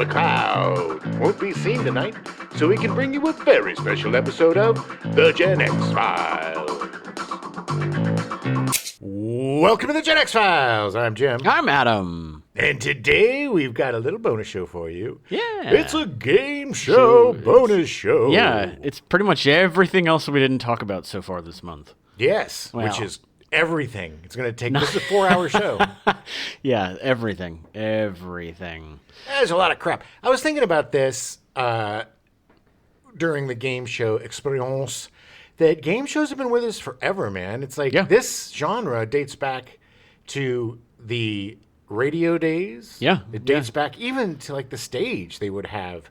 McCloud won't be seen tonight, so we can bring you a very special episode of The Gen X Files. Welcome to The Gen X Files. I'm Jim. I'm Adam. And today we've got a little bonus show for you. Yeah. It's a game show bonus show. Yeah, it's pretty much everything else we didn't talk about so far this month. Yes, Wow. which is everything. It's going to take, this is a 4-hour show. Yeah, everything. Everything. There's a lot of crap. I was thinking about this during the game show experience, that game shows have been with us forever, man. It's like this genre dates back to the radio days. Yeah. It dates back even to like the stage. They would have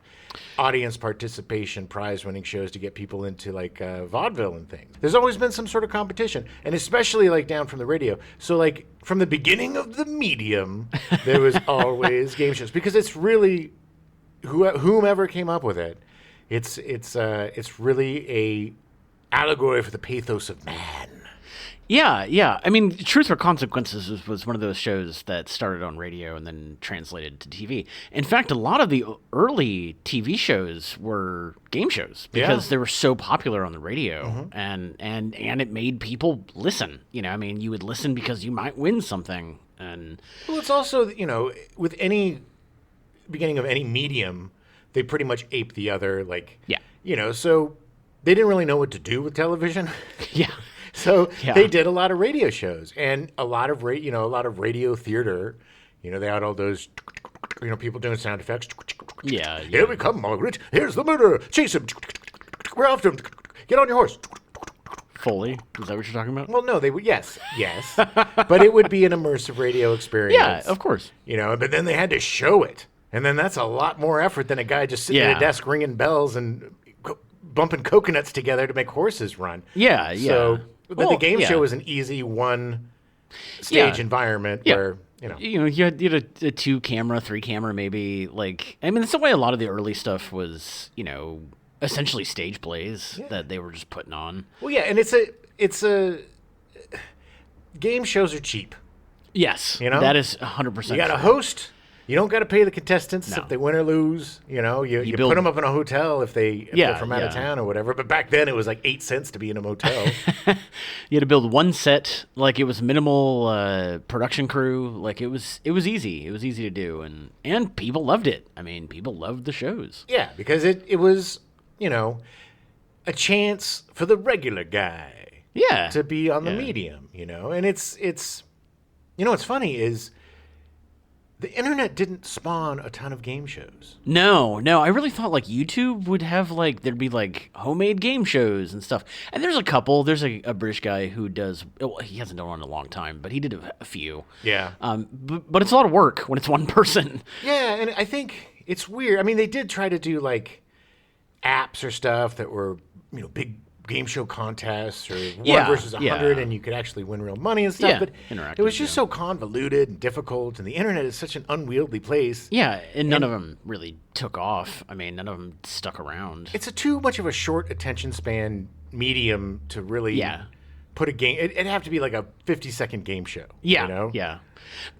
audience participation, prize-winning shows to get people into like vaudeville and things. There's always been some sort of competition, and especially like down from the radio. So like from the beginning of the medium, there was always game shows because it's really whomever came up with it. It's really a allegory for the pathos of man. Yeah. I mean, Truth or Consequences was one of those shows that started on radio and then translated to TV. In fact, a lot of the early TV shows were game shows because they were so popular on the radio, and it made people listen. You know, I mean, you would listen because you might win something. And well, it's also, you know, with any beginning of any medium, they pretty much ape the other. Like, you know, so they didn't really know what to do with television. Yeah. So they did a lot of radio shows and a lot of a lot of radio theater. You know, they had all those, you know, people doing sound effects. Yeah. Here we come, Margaret. Here's the murderer. Chase him. We're after him. Get on your horse. Foley, is that what you're talking about? Well, no, they would. Yes, but it would be an immersive radio experience. Yeah, of course. You know, but then they had to show it, and then that's a lot more effort than a guy just sitting at a desk ringing bells and bumping coconuts together to make horses run. Yeah. So, but the game show was an easy one-stage environment where, you had a 2-camera, 3-camera, maybe. Like, I mean, that's the way a lot of the early stuff was. You know, essentially stage plays that they were just putting on. Well, yeah, and it's a game shows are cheap. Yes, you know that is 100%. You got a host. You don't got to pay the contestants if they win or lose. You know, you put them up in a hotel if they're from out of town or whatever. But back then it was like 8 cents to be in a motel. You had to build one set. Like it was minimal production crew. Like it was easy. It was easy to do, and people loved it. I mean, people loved the shows. Yeah, because it was, you know, a chance for the regular guy. To be on the medium. You know, and it's you know what's funny is, the internet didn't spawn a ton of game shows. No. I really thought like YouTube would have like, there'd be like homemade game shows and stuff. And there's a couple. There's a British guy who does, well, he hasn't done one in a long time, but he did a few. Yeah. But it's a lot of work when it's one person. Yeah, and I think it's weird. I mean, they did try to do like apps or stuff that were, you know, big game show contests or 1 versus 100 and you could actually win real money and stuff, but it was just so convoluted and difficult, and the internet is such an unwieldy place. Yeah, and none of them really took off. I mean, none of them stuck around. It's too much of a short attention span medium to really put a game. It'd have to be like a 50-second game show. Yeah, you know? Yeah.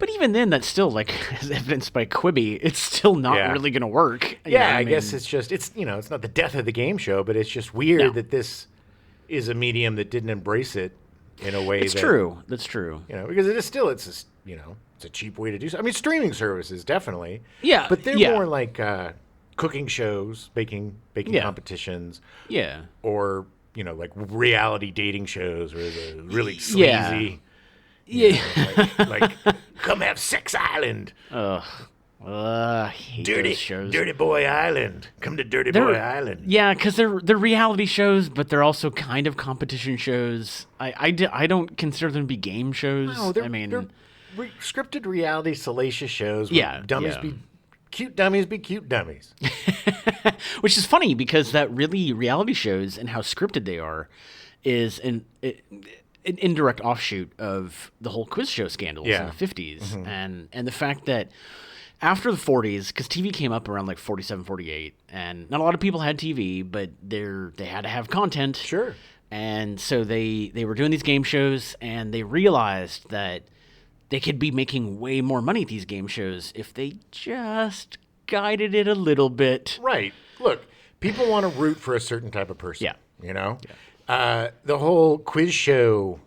But even then, that's still, like, as evidenced by Quibi, it's still not really going to work. Yeah, I guess it's just, it's not the death of the game show, but it's just weird that this is a medium that didn't embrace it in a way That's true. That's true. You know, because it is still, it's a cheap way to do so. I mean, streaming services, definitely. Yeah. But they're more like cooking shows, baking competitions. Yeah. Or, you know, like reality dating shows where it's really sleazy. Yeah. Like come have Sex Island. I hate those shows. Dirty Boy Island. Come to Dirty Boy Island. Yeah, because they're reality shows, but they're also kind of competition shows. I don't consider them to be game shows. No, they're scripted reality salacious shows where cute dummies be cute dummies. Which is funny because that really reality shows and how scripted they are is an indirect offshoot of the whole quiz show scandals in the 50s. And the fact that after the 40s, because TV came up around like 47, 48, and not a lot of people had TV, but they had to have content. Sure. And so they were doing these game shows, and they realized that they could be making way more money at these game shows if they just guided it a little bit. Right. Look, people want to root for a certain type of person. Yeah. You know? Yeah. The whole quiz show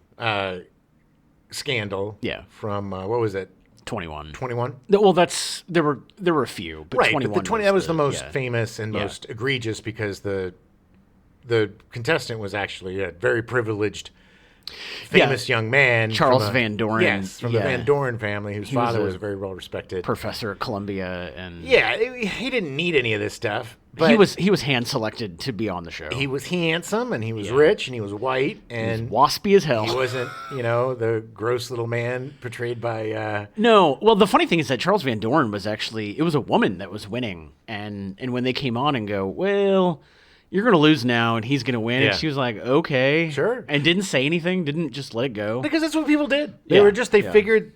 scandal. Yeah. From, what was it? 21. 21? Well, there were a few, but Right. 21 But that was the most yeah. famous and most egregious because the contestant was actually a very privileged, famous young man. Charles Van Doren. Yes, from the Van Doren family, whose father was was a very well respected. Professor at Columbia, and Yeah, he didn't need any of this stuff. But he was hand selected to be on the show. he was handsome and he was rich and he was white and waspy as hell. he wasn't, the gross little man portrayed by. No, well, the funny thing is that Charles Van Doren was actually, it was a woman that was winning, and when they came on and go, well, you're going to lose now and he's going to win, Yeah. and she was like, okay. Sure. And didn't say anything, didn't just let it go. Because that's what people did. They Yeah, were just, they yeah. figured,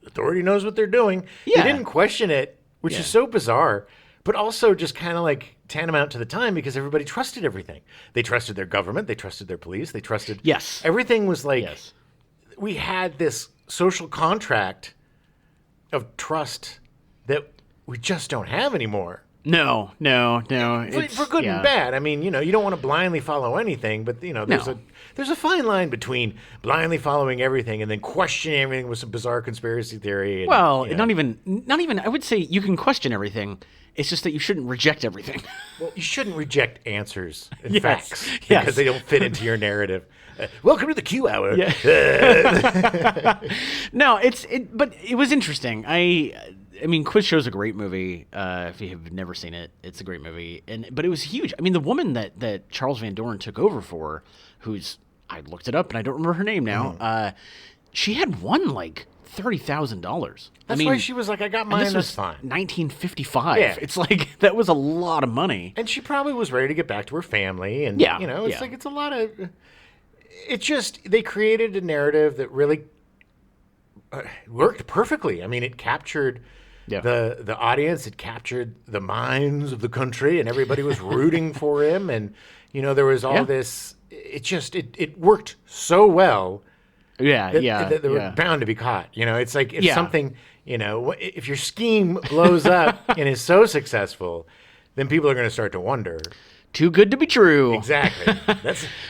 authority knows what they're doing. Yeah. They didn't question it, which Yeah. is so bizarre, but also just kind of like tantamount to the time because everybody trusted everything. They trusted their government. They trusted their police. They trusted. Yes. Everything was like, Yes. we had this social contract of trust that we just don't have anymore. No. It's, For good yeah. and bad. I mean, you don't want to blindly follow anything, but there's a fine line between blindly following everything and then questioning everything with some bizarre conspiracy theory. And, Well, you know. not even. I would say you can question everything. It's just that you shouldn't reject everything. Well, you shouldn't reject answers and Yes, facts yes. because they don't fit into your narrative. Welcome to the Q Hour. Yeah. No, but it was interesting. I mean, Quiz Show's a great movie. If you have never seen it, it's a great movie. But it was huge. I mean, the woman that Charles Van Doren took over for, I looked it up and I don't remember her name now. She had won like $30,000. That's why she was like, I got and mine, this that's was fine. 1955. Yeah. It's like that was a lot of money. And she probably was ready to get back to her family. And, Yeah, it's yeah. like, it's a lot of. It's just, they created a narrative that really worked perfectly. I mean, it captured Yeah. the audience, it captured the minds of the country, and everybody was rooting for him. And, there was all Yeah. this. It worked so well. Yeah, that they were yeah. bound to be caught. It's like if Yeah. something, if your scheme blows up and is so successful, then people are going to start to wonder. Too good to be true. Exactly.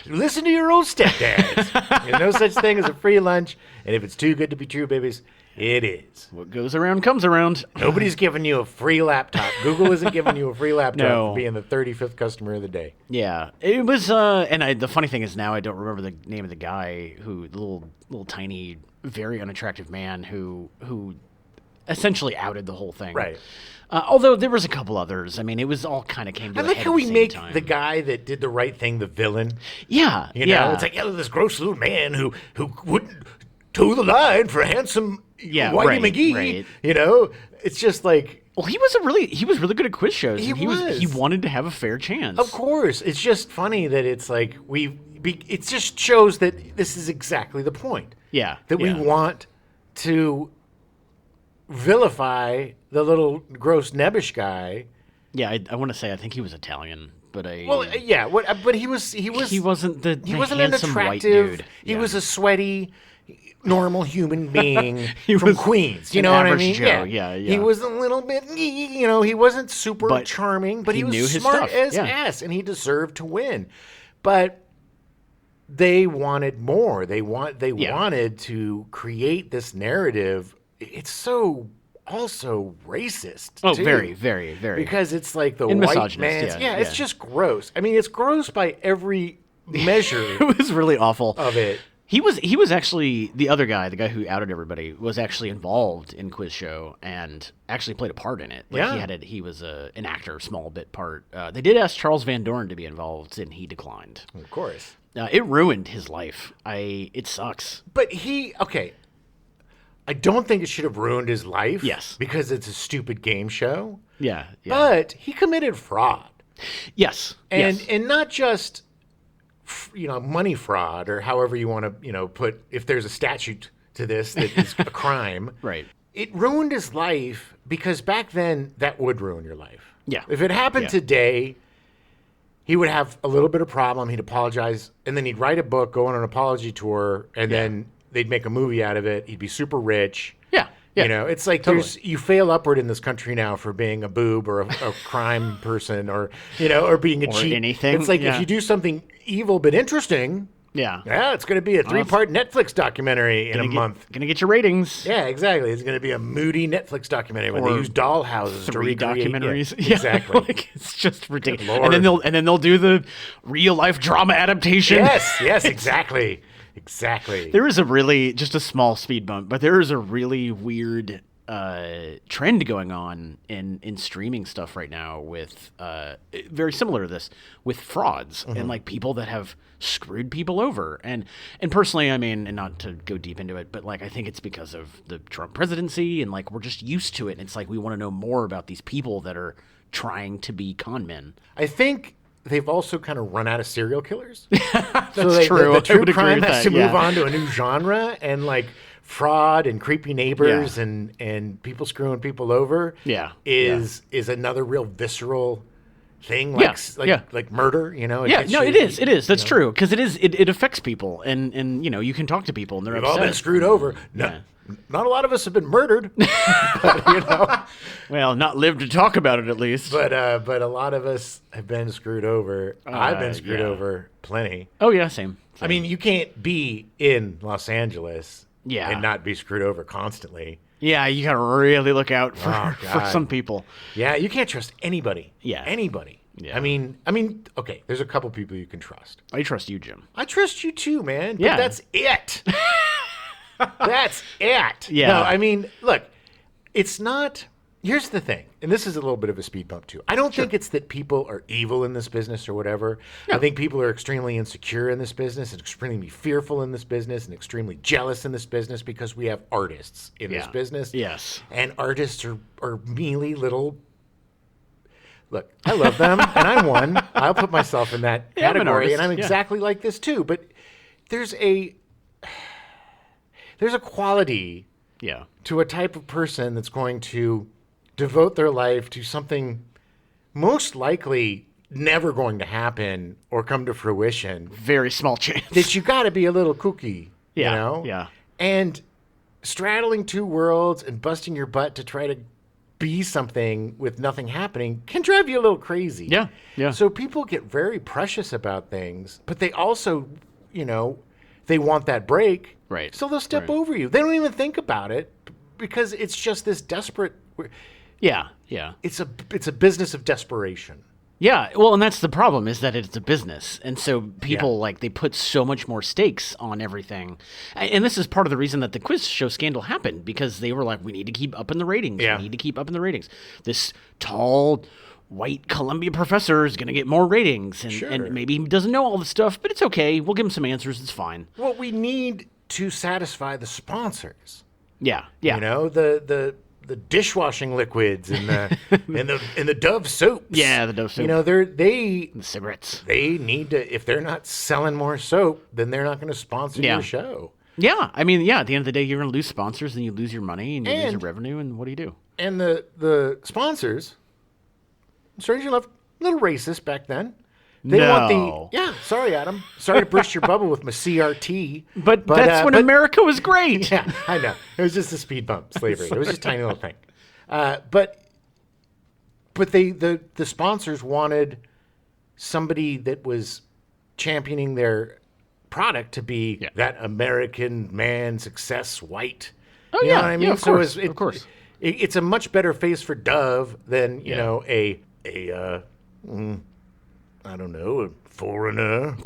Listen to your old stepdads. There's no such thing as a free lunch, and if it's too good to be true, babies, it is. What goes around comes around. Nobody's giving you a free laptop. Google isn't giving you a free laptop No. for being the 35th customer of the day. Yeah, it was. The funny thing is now I don't remember the name of the guy the little tiny, very unattractive man who essentially outed the whole thing. Right. Although there was a couple others. I mean, it was all kind of came to I a like head how at we the same make time. the guy that did the right thing the villain. Yeah, You know, it's like, this gross little man who wouldn't toe the line for a handsome Yeah, Whitey right, McGee. right. It's just like, Well, he was really good at quiz shows. He and was. He wanted to have a fair chance. of course, it's just funny that it's like it just shows that this is exactly the point. Yeah, That we yeah. want to vilify the little gross nebbish guy. Yeah, I want to say I think he was Italian, but Yeah, but he wasn't he wasn't the wasn't an handsome white attractive. dude. He Yeah. was a sweaty, normal human being He from was Queens. You an know what I average mean? Joe. Yeah. He was a little bit, he wasn't super But charming, but he he was knew his smart stuff. as Yeah. ass, and he deserved to win. But they wanted more. They wanted to create this narrative. It's so also racist. Oh, too. very, very, very. Because it's like the And white misogynist, man's. yeah, It's yeah. just gross. I mean, it's gross by every measure it was really awful. of it. He was actually the other guy, the guy who outed everybody, was actually involved in Quiz Show and actually played a part in it. Like Yeah. he was an actor, small bit part. They did ask Charles Van Doren to be involved, and he declined. Of course. It ruined his life. It sucks. But okay. I don't think it should have ruined his life. Yes. Because it's a stupid game show. Yeah. But he committed fraud. yes. And yes. and not just money fraud or however you want to, put, if there's a statute to this that is a crime. Right. It ruined his life because back then that would ruin your life. Yeah. If it happened Yeah. today, he would have a little bit of problem. He'd apologize, and then he'd write a book, go on an apology tour, and then they'd make a movie out of it. He'd be super rich. Yeah. Yeah. You know, it's like you fail upward in this country now for being a boob or a crime person or, you know, or being a cheat. anything, It's like yeah. if you do something evil but interesting, Yeah. it's going to be a 3-part Netflix documentary in a month. Gonna get your ratings. Yeah, exactly. It's going to be a moody Netflix documentary where they Or use dollhouses to 3 recreate. documentaries. Yeah, exactly. Like, it's just ridiculous. Lord. And then they'll do the real life drama adaptation. Yes, exactly. Exactly. There is a really, just a small speed bump, but there is a really weird trend going on in streaming stuff right now with very similar to this, with frauds and like people that have screwed people over. And personally, I mean, and not to go deep into it, but like I think it's because of the Trump presidency and like we're just used to it. And it's like we want to know more about these people that are trying to be con men. I think they've also kind of run out of serial killers. That's true. The I true would agree crime with has that, to move yeah. on to a new genre, and like fraud and creepy neighbors and people screwing people over is another real visceral thing, like murder, you know? It is. That's true. Because it affects people, and you know, you can talk to people, and they're We've upset. all been screwed over. No, not a lot of us have been murdered, but, you know. Well, not lived to talk about it, at least. But a lot of us have been screwed over. I've been screwed over plenty. Oh yeah, same. I mean, you can't be in Los Angeles and not be screwed over constantly. Yeah, you gotta really look out for some people. Yeah, you can't trust anybody. Yeah. Anybody. Yeah. I mean, okay, there's a couple people you can trust. I trust you, Jim. I trust you too, man. But Yeah. that's it. That's it. Yeah. No, I mean, look, it's not. Here's the thing, and this is a little bit of a speed bump too. I don't think it's that people are evil in this business or whatever. I think people are extremely insecure in this business and extremely fearful in this business and extremely jealous in this business because we have artists in this business. Yes. And artists are mealy little. Look, I love them, and I'm one. I'll put myself in that Yeah, I'm an category, and artist, I'm yeah. exactly like this too. But there's a quality Yeah. to a type of person that's going to devote their life to something most likely never going to happen or come to fruition. Very small chance. That you got to be a little kooky, Yeah, you know? yeah. And straddling two worlds and busting your butt to try to be something with nothing happening can drive you a little crazy. Yeah, yeah. So people get very precious about things, but they also, you know, they want that break. Right. So they'll step Right. over you. They don't even think about it because it's just this desperate. Yeah, yeah. It's a business of desperation. Yeah, well, and that's the problem is that it's a business. And so people, like, they put so much more stakes on everything. And this is part of the reason that the quiz show scandal happened, because they were like, we need to keep up in the ratings. Yeah. We need to keep up in the ratings. This tall, white Columbia professor is going to get more ratings. And maybe he doesn't know all the stuff, but it's okay. We'll give him some answers. It's fine. Well, we need to satisfy the sponsors. Yeah, yeah. You know, the dishwashing liquids and the and the Dove soaps. Yeah, the Dove soap. You know, they The cigarettes. need to. If they're not selling more soap, then they're not going to sponsor Yeah. your show. Yeah, I mean, yeah, at the end of the day, you're going to lose sponsors, and you lose your money, and you lose your And- revenue, and what do you do? And the sponsors, strangely enough, a little racist back then. They No. Sorry, Adam. Sorry to burst your bubble with my CRT. But that's when America was great. Yeah, I know. It was just a speed bump, slavery. It was just a tiny little thing. But the sponsors wanted somebody that was championing their product to be that American man success white. Oh, You know yeah. what I mean? Yeah, of So course. it's- Of course. it's a much better face for Dove than, you know, I don't know, a foreigner.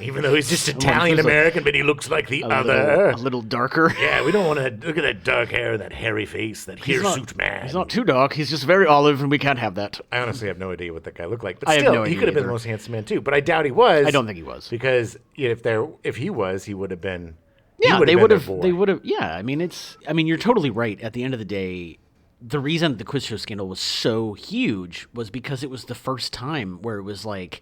Even though he's just Italian American, but he looks like the other. A little darker. Yeah, we don't want to look at that dark hair and that hairy face, that hirsute man. He's not too dark. He's just very olive, and we can't have that. I honestly have no idea what that guy looked like, but I have still, no he idea could have been either. the most handsome man too. But I doubt he was. I don't think he was. because if he was, he would have been. he Yeah, would they been would their have. boy. They would have. Yeah, I mean, you're totally right. At the end of the day, the reason the quiz show scandal was so huge was because it was the first time where it was like,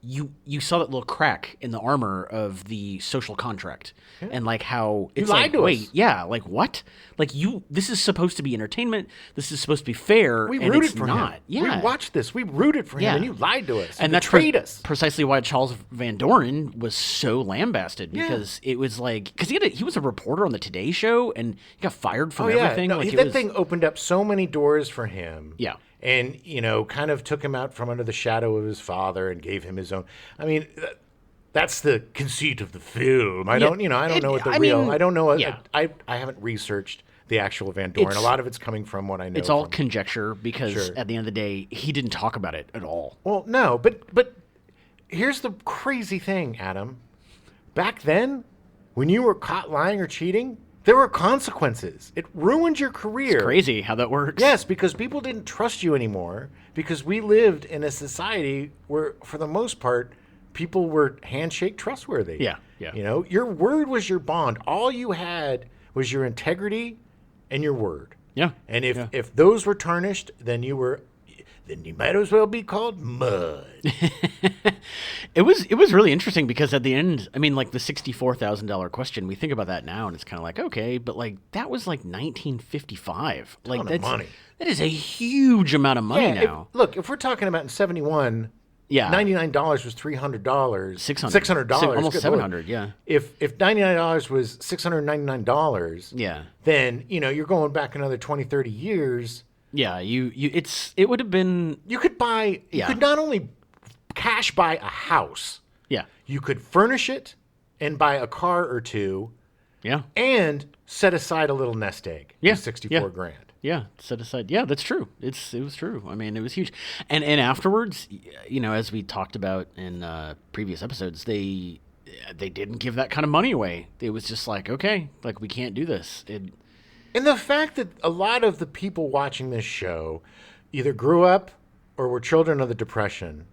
you saw that little crack in the armor of the social contract, and like how it's lied like, to wait, us. yeah, like what? Like this is supposed to be entertainment. This is supposed to be fair. We and rooted it's for not. him. Yeah, We watched this. We rooted for him, Yeah. and you lied to us. and You that's betrayed us. precisely why Charles Van Doren was so lambasted, because it was like, because he was a reporter on the Today Show and he got fired from everything. No, like, it that was, thing opened up so many doors for him. Yeah. And, kind of took him out from under the shadow of his father and gave him his own. I mean, that's the conceit of the film. I don't know what the real. I don't know. Yeah. I haven't researched the actual Van Doren. A lot of it's coming from what I know. it's all from- conjecture, because Sure. at the end of the day, he didn't talk about it at all. Well, no, but here's the crazy thing, Adam. Back then, when you were caught lying or cheating, there were consequences. It ruined your career. Crazy how that works. Yes, because people didn't trust you anymore, because we lived in a society where, for the most part, people were handshake trustworthy. Yeah, yeah. Your word was your bond. All you had was your integrity and your word. Yeah. And if those were tarnished, then you might as well be called mud. It was really interesting, because at the end, I mean, like the $64,000 question, we think about that now and it's kind of like, okay, but like that was like 1955. Like Ton of money. That is a huge amount of money now. If we're talking about in 71, Yeah. $99 was $300. $600. Almost Good $700, Lord. yeah. If $99 was $699, Yeah. then, you're going back another 20, 30 years. Yeah, it would have been, You could not only cash buy a house, yeah. you could furnish it and buy a car or two Yeah. and set aside a little nest egg. Yeah, 64 yeah. grand. Yeah, set aside. Yeah, that's true. It was true. I mean, it was huge. And afterwards, as we talked about in previous episodes, they didn't give that kind of money away. It was just like, okay, like we can't do this. And the fact that a lot of the people watching this show either grew up or were children of the Depression,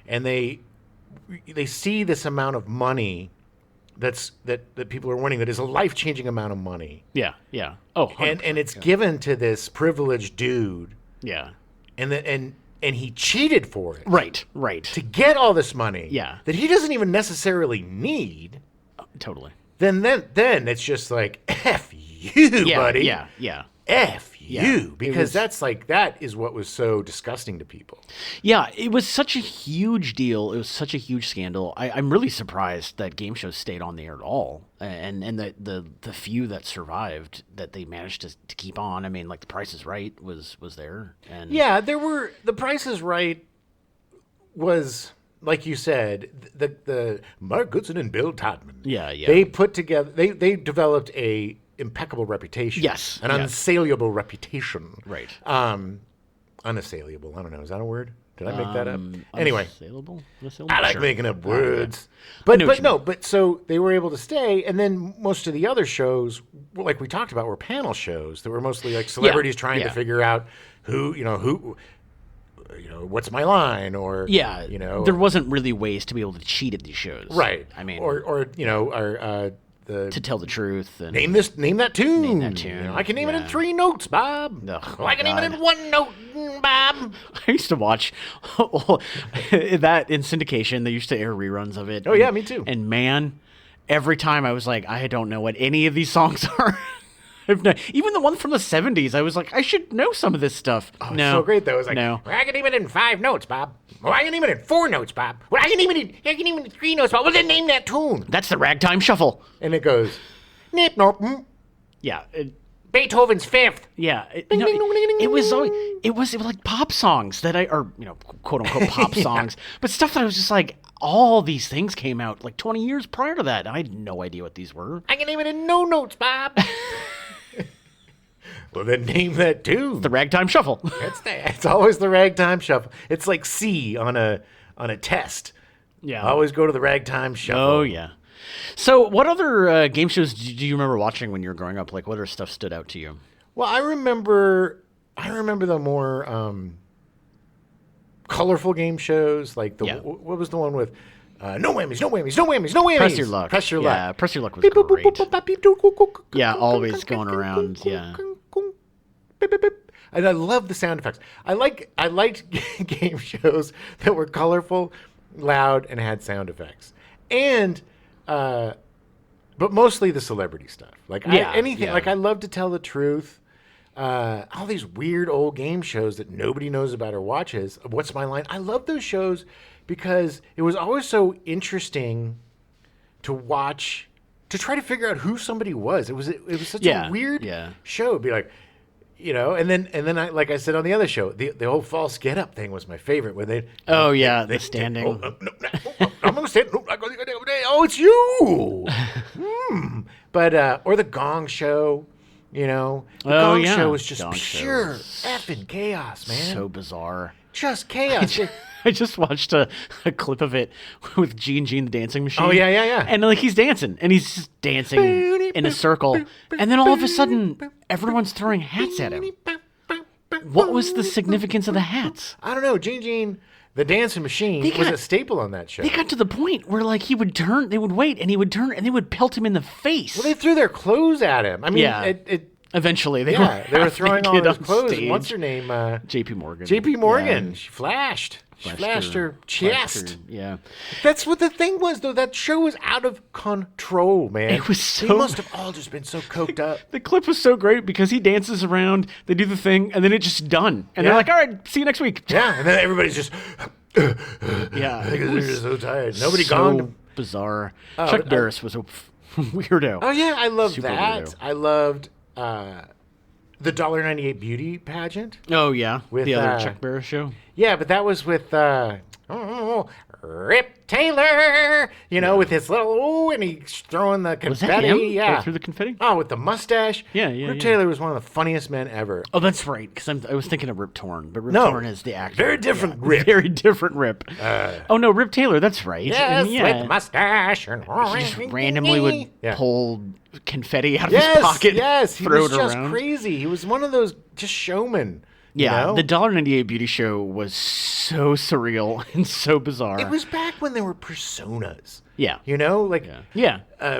and they see this amount of money that people are winning, that is a life-changing amount of money. Yeah, yeah. Oh, 100%. And it's given to this privileged dude, yeah. and he cheated for it. Right. To get all this money. Yeah. That he doesn't even necessarily need. Totally. Then it's just like, F you, Yeah, buddy. yeah. F Yeah, you. it Because that is what was so disgusting to people. Yeah, it was such a huge deal. It was such a huge scandal. I'm really surprised that game shows stayed on the air at all, and the few that survived, that they managed to keep on. I mean, like The Price is Right was there, and Yeah, The Price is Right was, like you said, the Mark Goodson and Bill Todman. Yeah. They put together, they developed a impeccable reputation. Yes, An unsaleable reputation. Right. Unassailable. I don't know. Is that a word? Did I make that up? Anyway. Unassailable? I like Sure. making up Yeah. words. I know what But you so they were able to stay, and then most of the other shows, like we talked about, were panel shows that were mostly like celebrities trying to yeah. figure out who, what's my line, or Yeah, there wasn't really ways to be able to cheat at these shows, right. I mean, the to tell the truth. And, name that tune. Name that tune, I can name it in yeah. 3 notes, Bob. Ugh, Well, I can name it God. in 1 note, Bob. I used to watch that in syndication. They used to air reruns of it. Oh, yeah, me too. And man, every time I was like, I don't know what any of these songs are. Even the one from the 70s, I was like, I should know some of this stuff. Oh, no, it's so great though. It's like, no. well, I can name it in 5 notes, Bob. Well, I can name it in 4 notes, Bob. Well, I can name it in 3 notes, Bob. Well, then name that tune. That's the Ragtime Shuffle. And it goes, nip, nop, Yeah, Beethoven's 5th. yeah. Ding, ding, ding, ding, It was ding. always, it was like pop songs that quote unquote pop songs, but stuff that I was just like, all these things came out like 20 years prior to that. I had no idea what these were. I can name it in no notes, Bob. Well, then name that tune. The Ragtime Shuffle. It's always the Ragtime Shuffle. It's like C on a test. Yeah. Always go to the Ragtime Shuffle. Oh yeah. So, what other game shows do you remember watching when you were growing up? Like, what other stuff stood out to you? Well, I remember the more colorful game shows, like Yeah. what was the one with no whammies, no whammies, no whammies, no whammies. Press Your Luck. Press Your Yeah, Luck. Press Your Luck was Beep, boop, boop, great. boop, boop, beep, doo, coo, coo, coo, Yeah, coo, always coo, going coo, around, coo, yeah. coo, coo, beep, beep, beep. And I love the sound effects. I liked game shows that were colorful loud, and had sound effects. And, but mostly the celebrity stuff. Like anything. Yeah. Like I love to tell the truth. All these weird old game shows that nobody knows about or watches. What's My Line? I love those shows because it was always so interesting to watch, to try to figure out who somebody was. It was such a weird show. It'd be like, and then I, like I said on the other show, the whole false get up thing was my favorite. Where they the standing. I'm gonna stand. Oh, it's you. But or the Gong Show. The Gong Show was just pure effing chaos, man. So bizarre. Just chaos. I just watched a clip of it with Gene the dancing machine. Oh, yeah. And like he's dancing, and he's just dancing in a circle, and then all of a sudden, everyone's throwing hats at him. What was the significance of the hats? I don't know. Gene, the dancing machine, was a staple on that show. They got to the point where like he would turn, they would wait, and he would turn, and they would pelt him in the face. Well, they threw their clothes at him. I mean, eventually they were throwing all his clothes. Stage. And what's her name? J.P. Morgan. J.P. Morgan. Yeah. She flashed. She flashed her chest. Yeah. That's what the thing was, though. That show was out of control, man. It was so... They must have all just been so coked up. The clip was so great because he dances around, they do the thing, and then it's just done. And they're like, all right, see you next week. Yeah, and then everybody's just... yeah. Because they're just so tired. Nobody so gonged him. Bizarre. Chuck Barris was a weirdo. Oh, yeah, I loved that. Weirdo. I loved... the $1.98 beauty pageant. Oh, yeah. With, the other Chuck Barris show. Yeah, but that was with Rip Taylor, with his little, and he's throwing the confetti. Was that him? Yeah. Go through the confetti? Oh, with the mustache. Yeah. Rip Taylor was one of the funniest men ever. Oh, that's right, because I was thinking of Rip Torn, but Rip Torn is the actor. Very different Rip. Very different Rip. Oh, no, Rip Taylor, that's right. Yes, with the mustache. And he just randomly would pull confetti out of his pocket. Yes, he was just around. crazy. He was one of those just showmen. Yeah, the $1.98 beauty show was so surreal and so bizarre. It was back when there were personas. Yeah.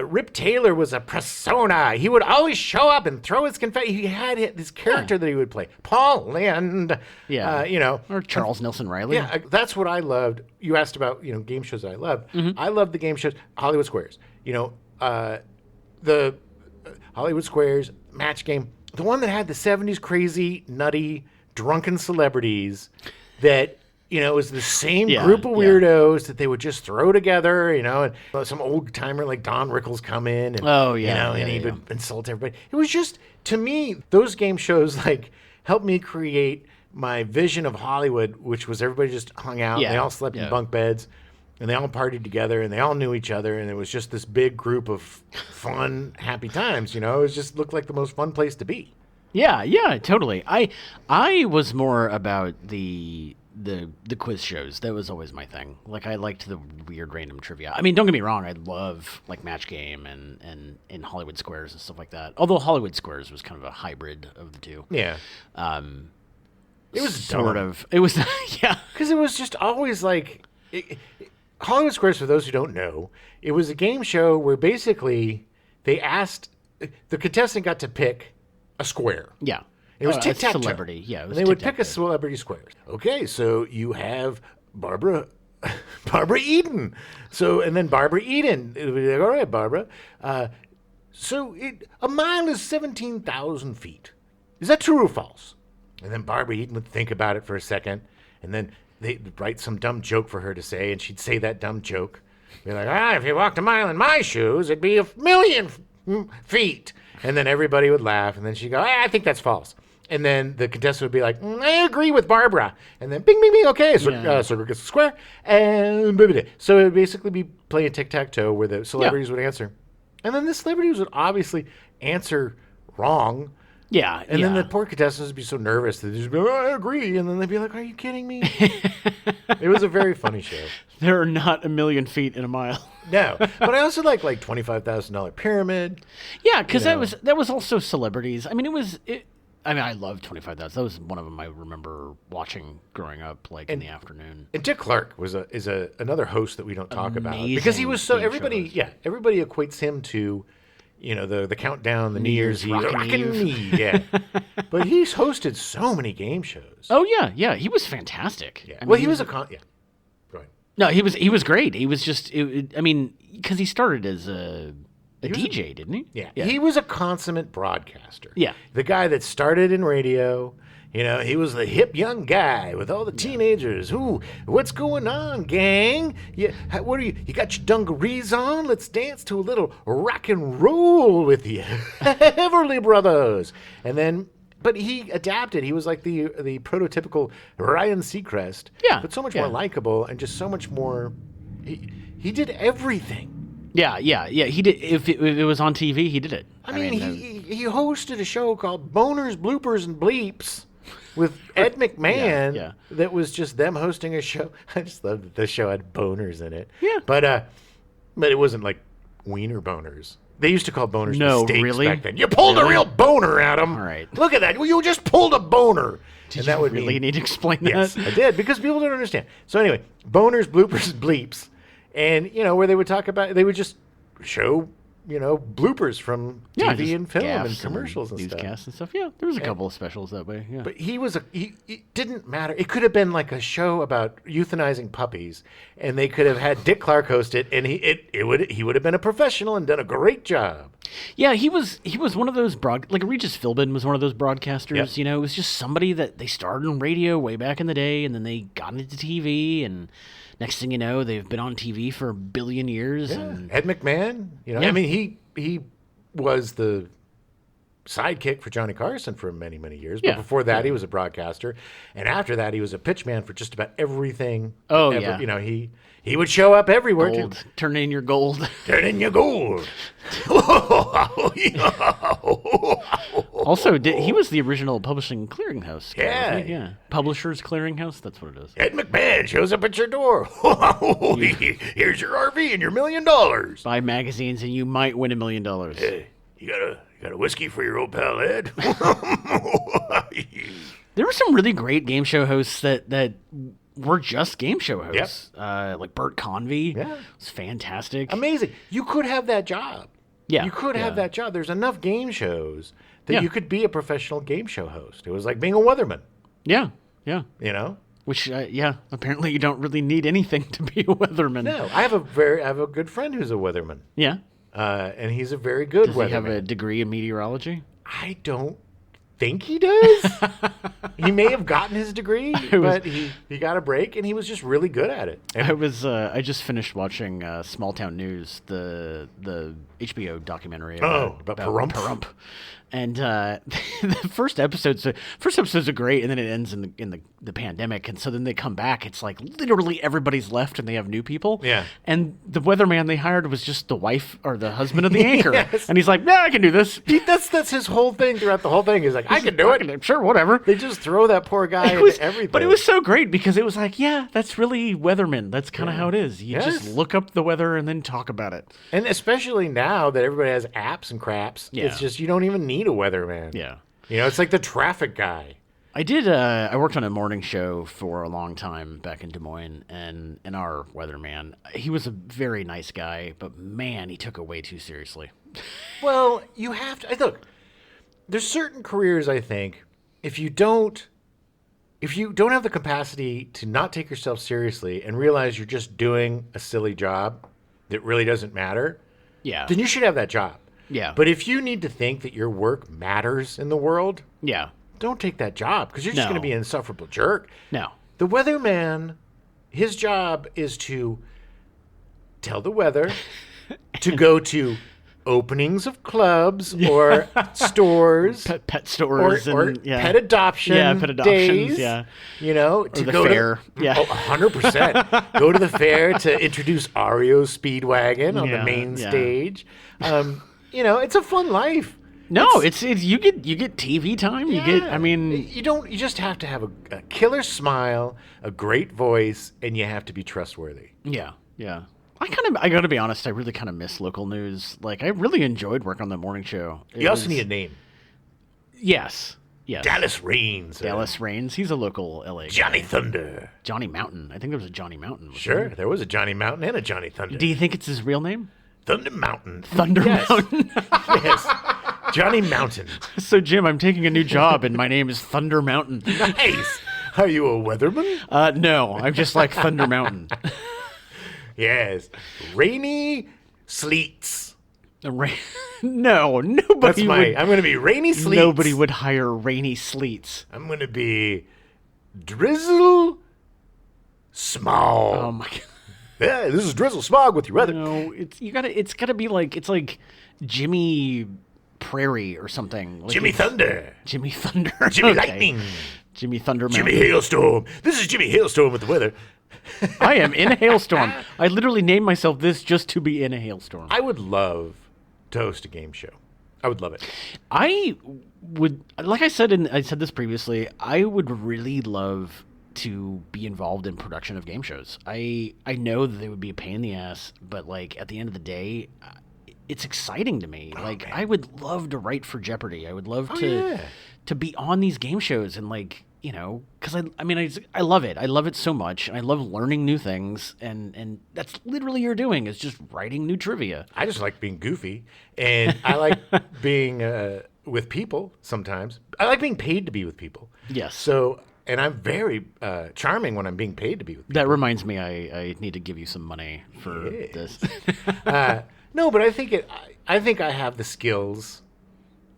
Rip Taylor was a persona. He would always show up and throw his confetti. He had this character that he would play. Paul Lynde. Yeah. Or Charles Nelson Riley. Yeah, that's what I loved. You asked about, game shows that I loved. Mm-hmm. I loved the game shows. Hollywood Squares. The Hollywood Squares, Match Game. The one that had the 70s crazy, nutty, drunken celebrities that, it was the same group of weirdos that they would just throw together, and some old timer like Don Rickles come in and, and he would insult everybody. It was just, to me, those game shows helped me create my vision of Hollywood, which was everybody just hung out and they all slept in bunk beds and they all partied together and they all knew each other. And it was just this big group of fun, happy times, It was just looked like the most fun place to be. Yeah, totally. I was more about the quiz shows. That was always my thing. Like I liked the weird random trivia. I mean, don't get me wrong, I love like Match Game and in Hollywood Squares and stuff like that. Although Hollywood Squares was kind of a hybrid of the two. Yeah. It was sort of. It was because it was just always like Hollywood Squares. For those who don't know, it was a game show where basically they asked the contestant got to pick a square. Yeah. It was tic-tac-toe. Celebrity. Yeah, it was they would pick a celebrity square. Okay, so you have Barbara Eden. And then Barbara Eden. It would be like, all right, Barbara. So a mile is 17,000 feet. Is that true or false? And then Barbara Eden would think about it for a second, and then they'd write some dumb joke for her to say, and she'd say that dumb joke. Be like, if you walked a mile in my shoes, it'd be 1,000,000 feet. And then everybody would laugh, and then she'd go, I think that's false. And then the contestant would be like, I agree with Barbara. And then bing, bing, bing, okay, circle gets a square. And so it would basically be playing tic-tac-toe where the celebrities would answer. And then the celebrities would obviously answer wrong. Yeah. And then the poor contestants would be so nervous that they'd just be like, I agree. And then they'd be like, are you kidding me? It was a very funny show. There are not 1,000,000 feet in a mile. No. But I also like $25,000 Pyramid. Yeah, because that was also celebrities. I mean, I love 25,000. That was one of them I remember watching growing up, in the afternoon. And Dick Clark is another host that we don't talk about Amazing because he was so everybody equates him to the countdown, the New Year's Eve, Rockin' Eve, yeah. But he's hosted so many game shows. Oh yeah, he was fantastic. Yeah. He was a Go ahead. No, he was great. He was just, I mean, because he started as a DJ, didn't he? Yeah. He was a consummate broadcaster. Yeah. The guy that started in radio. You know, he was the hip young guy with all the teenagers. Ooh, what's going on, gang? What are you? You got your dungarees on? Let's dance to a little rock and roll with you, Everly Brothers. And then, but he adapted. He was like the prototypical Ryan Seacrest. Yeah, but so much more likable and just so much more. He did everything. Yeah. He did. If it was on TV, he did it. I mean, he hosted a show called Boners, Bloopers, and Bleeps. With Ed McMahon, that was just them hosting a show. I just love that the show had boners in it. Yeah, but it wasn't like wiener boners. They used to call boners mistakes back then. You pulled a real boner, Adam. All right, look at that. You just pulled a boner. Did and that would really need to explain that? Yes, I did because people don't understand. So anyway, boners, bloopers, bleeps, and where they would talk about, they would just show. Bloopers from TV and film and commercials and stuff. Newscasts and stuff. Yeah, there was a couple of specials that way. Yeah. But it didn't matter. It could have been like a show about euthanizing puppies, and they could have had Dick Clark host it, and he would have been a professional and done a great job. Yeah, he was one of those like Regis Philbin was one of those broadcasters. Yep. It was just somebody that they started on radio way back in the day, and then they got into TV and. Next thing you know, they've been on TV for a billion years. Yeah. And Ed McMahon, I mean, he was the sidekick for Johnny Carson for many, many years. But before that, he was a broadcaster. And after that, he was a pitchman for just about everything. Oh, yeah. He would show up everywhere. Gold. Turn in your gold. Turn in your gold. Also, he was the original publishing clearinghouse guy. Yeah. Publishers Clearinghouse, that's what it is. Ed McMahon shows up at your door. Here's your RV and your $1 million. Buy magazines and you might win $1 million. Hey, you got a whiskey for your old pal Ed? There were some really great game show hosts that were just game show hosts. Yep. Like Bert Convy. Yeah. It was fantastic. Amazing. You could have that job. Yeah. You could have that job. There's enough game shows that you could be a professional game show host. It was like being a weatherman. Yeah. Which, apparently you don't really need anything to be a weatherman. No, I have a good friend who's a weatherman. Yeah. And he's a very good weatherman. Does he have a degree in meteorology? I don't think he does. He may have gotten his degree, but he got a break, and he was just really good at it. And I just finished watching Small Town News, the HBO documentary about Pahrump. And the first episodes are great, and then it ends in the pandemic, and so then they come back. It's like literally everybody's left, and they have new people. Yeah. And the weatherman they hired was just the wife or the husband of the anchor, Yes. and he's like, "Yeah, I can do this." That's his whole thing throughout the whole thing. He's like, I can do it. Sure, whatever. They just throw that poor guy into everything. But it was so great because it was like, yeah, that's really weatherman. That's kind of how it is. You just look up the weather and then talk about it. And especially now that everybody has apps and craps, it's just you don't even need a weatherman. Yeah. It's like the traffic guy. I worked on a morning show for a long time back in Des Moines, and our weatherman, he was a very nice guy, but man, he took it way too seriously. Well, you have to look. There's certain careers, I think, if you don't have the capacity to not take yourself seriously and realize you're just doing a silly job that really doesn't matter, then you should have that job. Yeah. But if you need to think that your work matters in the world, don't take that job because you're just going to be an insufferable jerk. No. The weatherman, his job is to tell the weather, to go to openings of clubs or stores, pet stores, or pet adoption, pet adoptions, days, to the go fair, to 100%. Go to the fair to introduce Ario Speedwagon on the main stage. It's a fun life. No, it's you get TV time. You just have to have a killer smile, a great voice, and you have to be trustworthy. Yeah. I gotta be honest, I really kind of miss local news. Like, I really enjoyed working on the morning show. You also need a name. Yes. Dallas Raines. He's a local LA guy. Johnny Thunder. Johnny Mountain. I think there was a Johnny Mountain. Sure, there was a Johnny Mountain and a Johnny Thunder. Do you think it's his real name? Thunder Mountain. Mountain? Yes. Johnny Mountain. So, Jim, I'm taking a new job, and my name is Thunder Mountain. Nice. Are you a weatherman? No, I'm just like Thunder Mountain. Yes. Rainy Sleets. No, That's nobody would. I'm going to be Rainy Sleets. Nobody would hire Rainy Sleets. I'm going to be Drizzle Smog. Oh my god. Yeah, this is Drizzle Smog with your weather. No, it's gotta be like it's like Jimmy Prairie or something. Like Jimmy Thunder. Jimmy Thunder. Jimmy Okay. Lightning. Jimmy Thunder Jimmy Mountain. Hailstorm. This is Jimmy Hailstorm with the weather. I am in a hailstorm. I literally named myself this just to be in a hailstorm. I would love to host a game show. I would love it. I would, like I said, I said this previously. I would really love to be involved in production of game shows. I know that they would be a pain in the ass, but like at the end of the day, it's exciting to me. Like man. I would love to write for Jeopardy. I would love yeah. to be on these game shows and like because I love it. I love it so much. I love learning new things, and that's literally you're doing is just writing new trivia. I just like being goofy, and I like being with people sometimes. I like being paid to be with people. Yes. So, and I'm very charming when I'm being paid to be with people. That reminds me, I need to give you some money for this. No, but I think I have the skills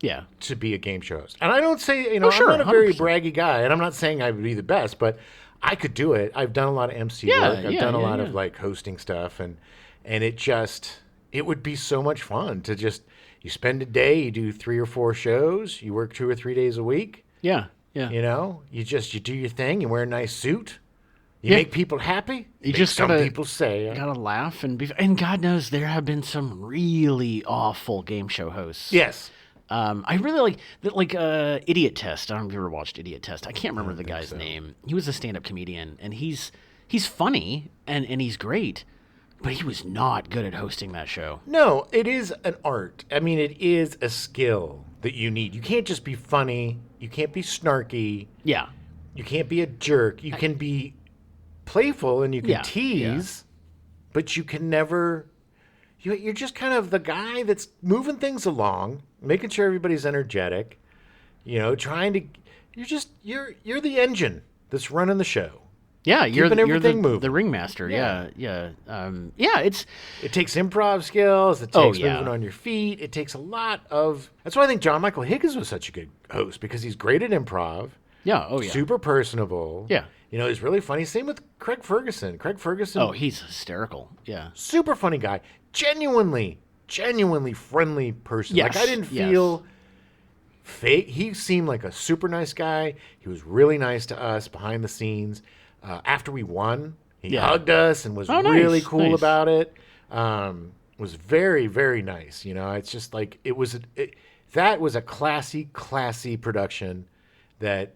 Yeah. to be a game show host. And I don't say, sure, I'm not a very 100%. braggy guy, and I'm not saying I would be the best, but I could do it. I've done a lot of MC work. I've done a lot of like hosting stuff, and it would be so much fun to just, you spend a day, you do 3 or 4 shows, you work 2 or 3 days a week, Yeah. you do your thing, you wear a nice suit, you Yeah. make people happy. You Make just some gotta- people say, Gotta laugh and God knows there have been some really awful game show hosts. yes. I really like Idiot Test. I don't know if you ever watched Idiot Test. I can't remember the guy's name. He was a stand-up comedian, and he's funny and he's great, but he was not good at hosting that show. No, it is an art. I mean, it is a skill that you need. You can't just be funny. You can't be snarky. Yeah. You can't be a jerk. You can be playful and you can Yeah, tease, but you can never. You're just kind of the guy that's moving things along, making sure everybody's energetic. Trying to. You're the engine that's running the show. Yeah, you're everything the moving. ringmaster. Yeah. Yeah. It's It takes improv skills. It Oh, takes yeah. moving on your feet. It takes a lot of. That's why I think John Michael Higgins was such a good host, because he's great at improv. yeah. Oh yeah. Super personable. Yeah. He's really funny. Same with Craig Ferguson. Craig Ferguson. Oh, he's hysterical. Yeah. Super funny guy. Genuinely friendly person. Yes, Like I didn't yes. feel fake. He seemed like a super nice guy. He was really nice to us behind the scenes. After we won, he Yeah. hugged us and was Oh, nice, really cool nice. about it. Was very, very nice. It's just like that was a classy production that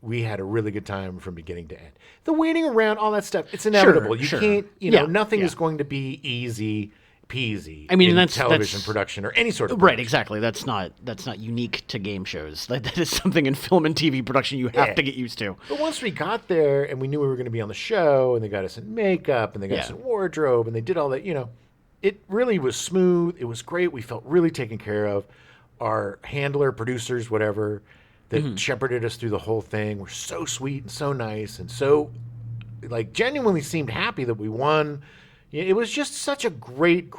we had a really good time from beginning to end. The waiting around, all that stuff, it's inevitable. You sure. can't, Yeah, nothing yeah. is going to be easy peasy. I mean, in that's- television production or any sort of Right, production. exactly. That's not unique to game shows. That is something in film and TV production you have Yeah. to get used to. But once we got there and we knew we were going to be on the show, and they got us in makeup and they got us Yeah. in wardrobe and they did all that, it really was smooth. It was great. We felt really taken care of. Our handler, producers, whatever, that Mm-hmm. shepherded us through the whole thing were so sweet and so nice and so, like, genuinely seemed happy that we won. It was just such a great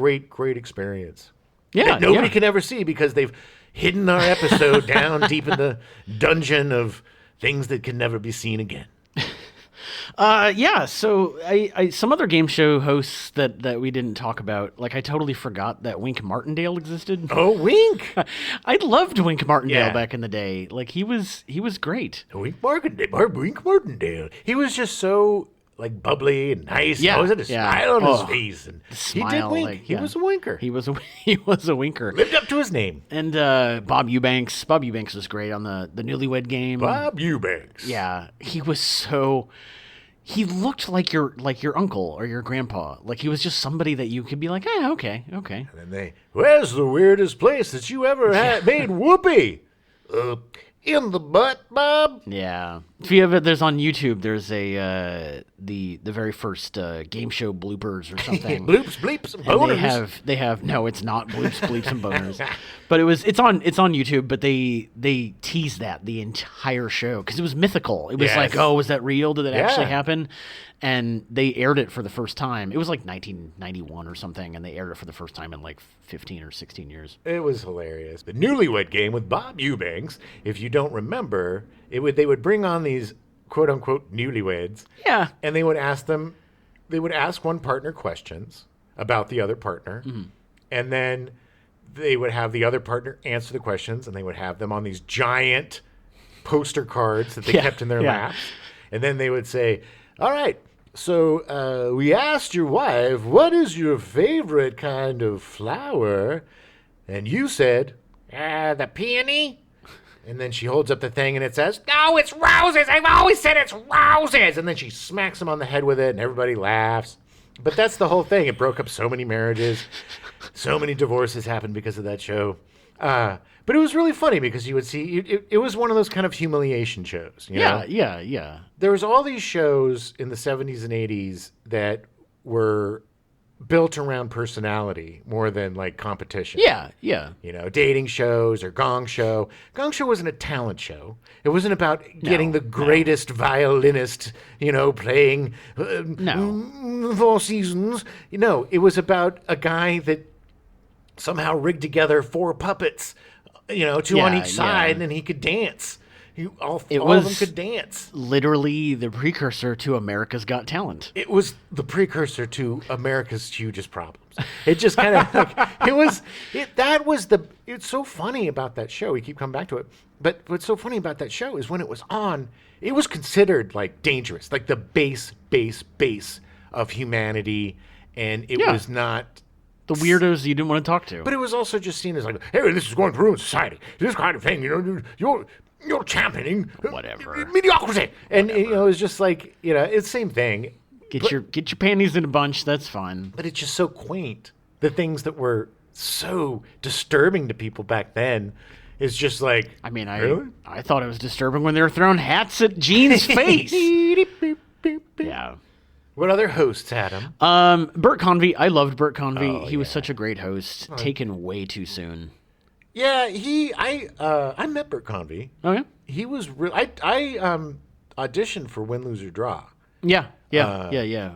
experience. Yeah, that nobody yeah. can ever see because they've hidden our episode down deep in the dungeon of things that can never be seen again. Yeah. So I some other game show hosts that we didn't talk about. Like I totally forgot that Wink Martindale existed. Oh, Wink! I loved Wink Martindale Yeah. back in the day. Like he was great. Wink Martindale. He was just so like bubbly and nice. Yeah, Always had a yeah. smile on Oh, his face, and he did Smile, wink. like, He yeah. was a winker. He was a winker. lived up to his name. And Bob Eubanks. Bob Eubanks was great on the Newlywed Game. Bob Eubanks. Yeah, he was so. He looked like your uncle or your grandpa. Like he was just somebody that you could be like, okay. And then where's the weirdest place that you ever had made whoopee? in the butt, Bob. Yeah. If you have it, there's on YouTube. There's a the very first game show bloopers or something. Bloops, bleeps, and And boners. they have no, it's not bloops, bleeps, and boners, but it's on YouTube. But they teased that the entire show because it was mythical. It was Yes. like, oh, was that real? Did it actually Yeah. happen? And they aired it for the first time. It was like 1991 or something, and they aired it for the first time in like 15 or 16 years. It was hilarious. The Newlywed Game with Bob Eubanks. If you don't remember, they would bring on these quote unquote newlyweds, Yeah. and they would ask one partner questions about the other partner, and then they would have the other partner answer the questions, and they would have them on these giant poster cards that they Yeah, kept in their yeah. laps, and then they would say, "All right. So we asked your wife, what is your favorite kind of flower? And you said, the peony." And then she holds up the thing and it says, "No, it's roses. I've always said it's roses." And then she smacks him on the head with it and everybody laughs. But that's the whole thing. It broke up so many marriages. So many divorces happened because of that show. But it was really funny because you would see, it was one of those kind of humiliation shows. You know? Yeah. There was all these shows in the 70s and 80s that were built around personality more than like competition. Yeah. You know, dating shows or Gong Show. Gong Show wasn't a talent show. It wasn't about getting the greatest violinist, you know, playing Four Seasons. You know, it was about a guy that somehow rigged together 4 puppets, you know, 2 on Yeah, each side, yeah. and he could dance. All of them was- could dance. Literally the precursor to America's Got Talent. It was the precursor to America's hugest problems. It just kind of like, it's so funny about that show. We keep coming back to it. But what's so funny about that show is when it was on, it was considered like dangerous, like the base of humanity. And it Yeah. was not, The weirdos you didn't want to talk to. but it was also just seen as like, hey, this is going to ruin society. This kind of thing, you know, you're championing Whatever. mediocrity. And, you know, it was just like, you know, it's the same thing. Get your panties in a bunch. That's fine. But it's just so quaint. The things that were so disturbing to people back then is just like, I mean, really? I thought it was disturbing when they were throwing hats at Gene's face. Yeah. What other hosts had him? Bert Convy. I loved Bert Convy. Oh, he was yeah. such a great host. Taken way too soon. Yeah, I met Bert Convy. Oh yeah. He was real. I auditioned for Win, Lose or Draw. Yeah.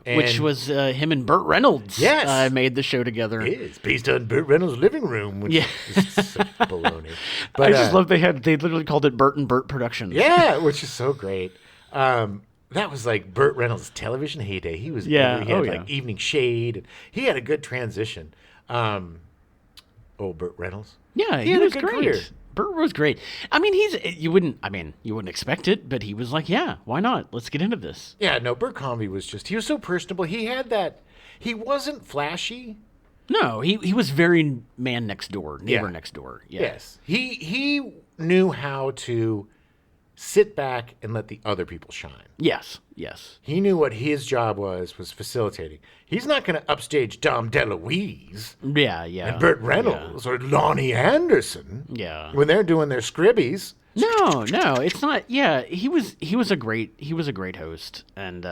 Which and- was him and Burt Reynolds. Yes. Made the show together. It is based on Burt Reynolds' living room, which Yeah. is such baloney. I But just love they literally called it Burt and Burt Productions. yeah, which is so great. That was like Burt Reynolds' television heyday. He was Yeah, He had oh, like yeah. Evening Shade. And he had a good transition. Burt Reynolds. Yeah, He he had a was good great. career. Burt was great. I mean, you wouldn't expect it, but he was like, yeah, why not? Let's get into this. Yeah, no, Burt Convy was he was so personable. He had that. He wasn't flashy. No, he was very man next door, neighbor Yeah. next door. Yeah. Yes, he knew how to sit back and let the other people shine. Yes. He knew what his job was facilitating. He's not going to upstage Dom DeLuise Yeah. and Burt Reynolds or Lonnie Anderson Yeah. when they're doing their scribbies. No, it's not. Yeah, he was a great host, and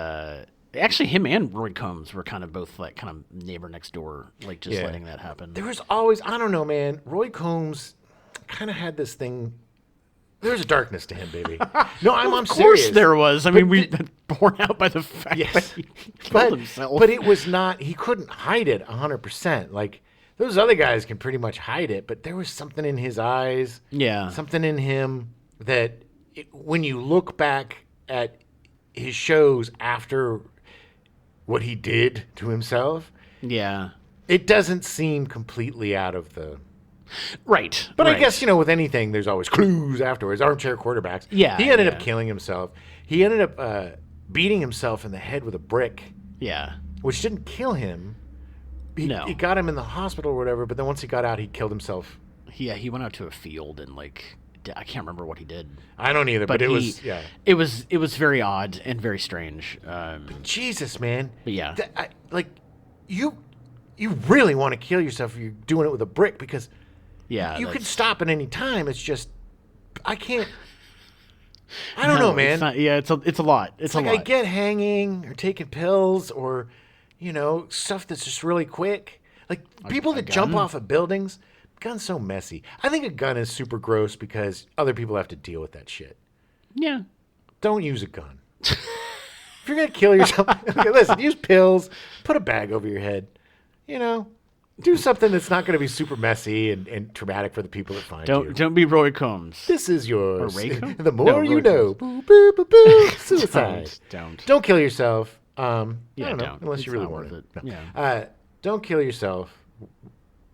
actually, him and Roy Combs were kind of both like kind of neighbor next door, like just Yeah. letting that happen. There was always, I don't know, man, Roy Combs kind of had this thing. There's a darkness to him, baby. No, I'm Of course serious. there was. I mean, we've been borne out by the fact that he killed himself. But it was not, he couldn't hide it 100%. Like, those other guys can pretty much hide it, but there was something in his eyes, Yeah. something in him that when you look back at his shows after what he did to himself, Yeah. it doesn't seem completely out of the... Right. But I right. guess, you know, with anything, there's always clues afterwards. Armchair quarterbacks. Yeah, He ended yeah. up killing himself. He ended up beating himself in the head with a brick, Yeah. which didn't kill him. No. It got him in the hospital or whatever, but then once he got out, he killed himself. Yeah, he went out to a field and like I can't remember what he did. I don't either, but, it was, yeah. It was very odd and very strange. Jesus, man. But yeah. You really want to kill yourself if you're doing it with a brick because Yeah. you can that's- stop at any time. It's just, I can't I don't know, No, man. It's not, yeah, it's a lot. It's Like a I lot. get hanging or taking pills or, stuff that's just really quick. Like people that jump gun? off of buildings. Gun's so messy. I think a gun is super gross because other people have to deal with that shit. Yeah. Don't use a gun. If you're gonna kill yourself, okay, listen. Use pills. Put a bag over your head. Do something that's not going to be super messy and traumatic for the people that find you. Don't be Roy Combs. This is yours. Or Ray Combs? The more No, you Roy know. Combs. Boo, boo, boo, boo. Suicide. Don't. Kill yourself. Yeah, I don't know, don't. unless It's you really not want worth it. it. No. Yeah. Don't kill yourself.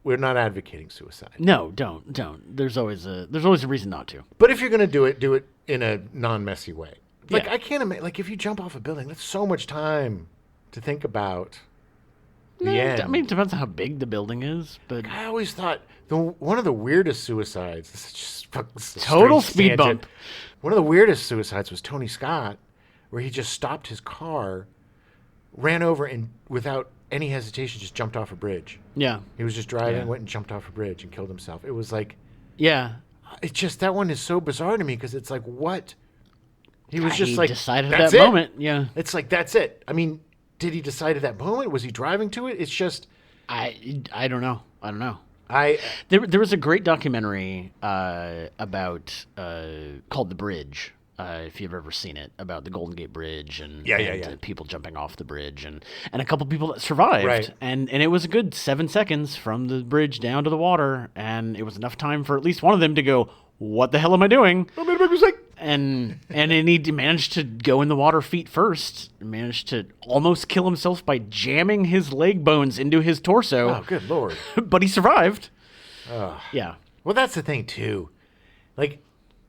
We're not advocating suicide. No, don't. There's always a reason not to. But if you're going to do it in a non-messy way. Like, Yeah. I can't imagine, like, if you jump off a building, that's so much time to think about the end. I mean, it depends on how big the building is, but I always thought one of the weirdest suicides. This is just fucking Total strange speed tangent. bump. One of the weirdest suicides was Tony Scott, where he just stopped his car, ran over, and without any hesitation, just jumped off a bridge. yeah, He was just driving, Yeah. went and jumped off a bridge and killed himself. It was like, yeah. it's just that one is so bizarre to me because it's like, what? He was just he like, decided at that's that it. moment. Yeah, It's like, that's it. I mean, did he decide at that moment? Was he driving to it? It's just, I don't know. I There was a great documentary about called The Bridge. If you've ever seen it, about the Golden Gate Bridge and, Yeah. people jumping off the bridge and a couple people that survived. Right. And it was a good 7 seconds from the bridge down to the water, and it was enough time for at least one of them to go, "What the hell am I doing?" made a big mistake. And he managed to go in the water feet first. Managed to almost kill himself by jamming his leg bones into his torso, Oh, good Lord. but he survived. Yeah. Well, that's the thing too. Like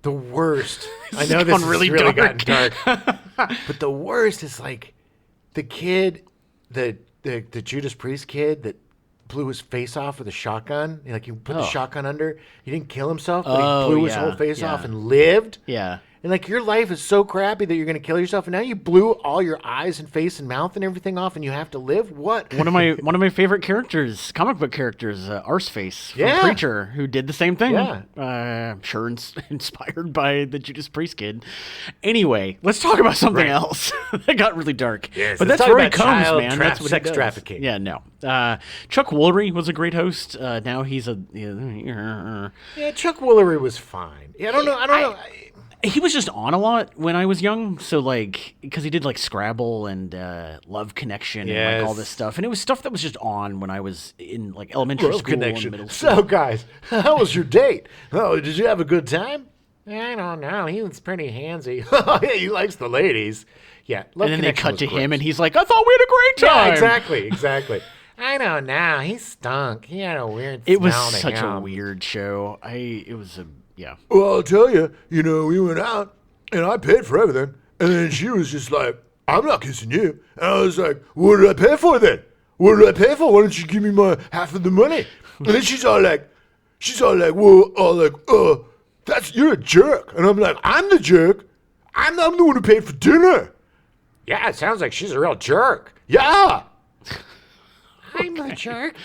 the worst. I know has this gone has really really dark. gotten dark, but the worst is like the kid, the Judas Priest kid that blew his face off with a shotgun. Like he put the shotgun under. He didn't kill himself, but Oh, he blew his yeah, whole face yeah. off and lived. Yeah. And like your life is so crappy that you're going to kill yourself, and now you blew all your eyes and face and mouth and everything off, and you have to live. What? One of my favorite characters, comic book characters, Arseface from Yeah. Preacher, who did the same thing. Yeah. I'm sure inspired by the Judas Priest kid. Anyway, let's talk about something Right. else. That got really dark. Yes, but let's that's talk where he about comes, child man. trap- That's what sex he does. trafficking. Yeah, no. Chuck Woolery was a great host. Now he's a. Yeah, Chuck Woolery was fine. Yeah, I don't know. He was just on a lot when I was young, so like because he did like Scrabble and Love Connection and like all Yes. this stuff, and it was stuff that was just on when I was in like elementary Love school connection. and middle school. So, guys, how was your date? Oh, did you have a good time? I don't know. He was pretty handsy. Yeah, he likes the ladies. Yeah, Love And then they Connection cut was to gross. him, and he's like, "I thought we had a great time." Yeah, exactly. I don't know. He stunk. He had a weird It was smell to such a him. weird show. It was a yeah. Well, I'll tell you, we went out and I paid for everything. And then she was just like, I'm not kissing you. And I was like, what did I pay for then? What did I pay for? Why don't you give me my half of the money? And then she's all like, you're a jerk. And I'm like, I'm the jerk. I'm the one who paid for dinner. Yeah, it sounds like she's a real jerk. Yeah. I'm the jerk.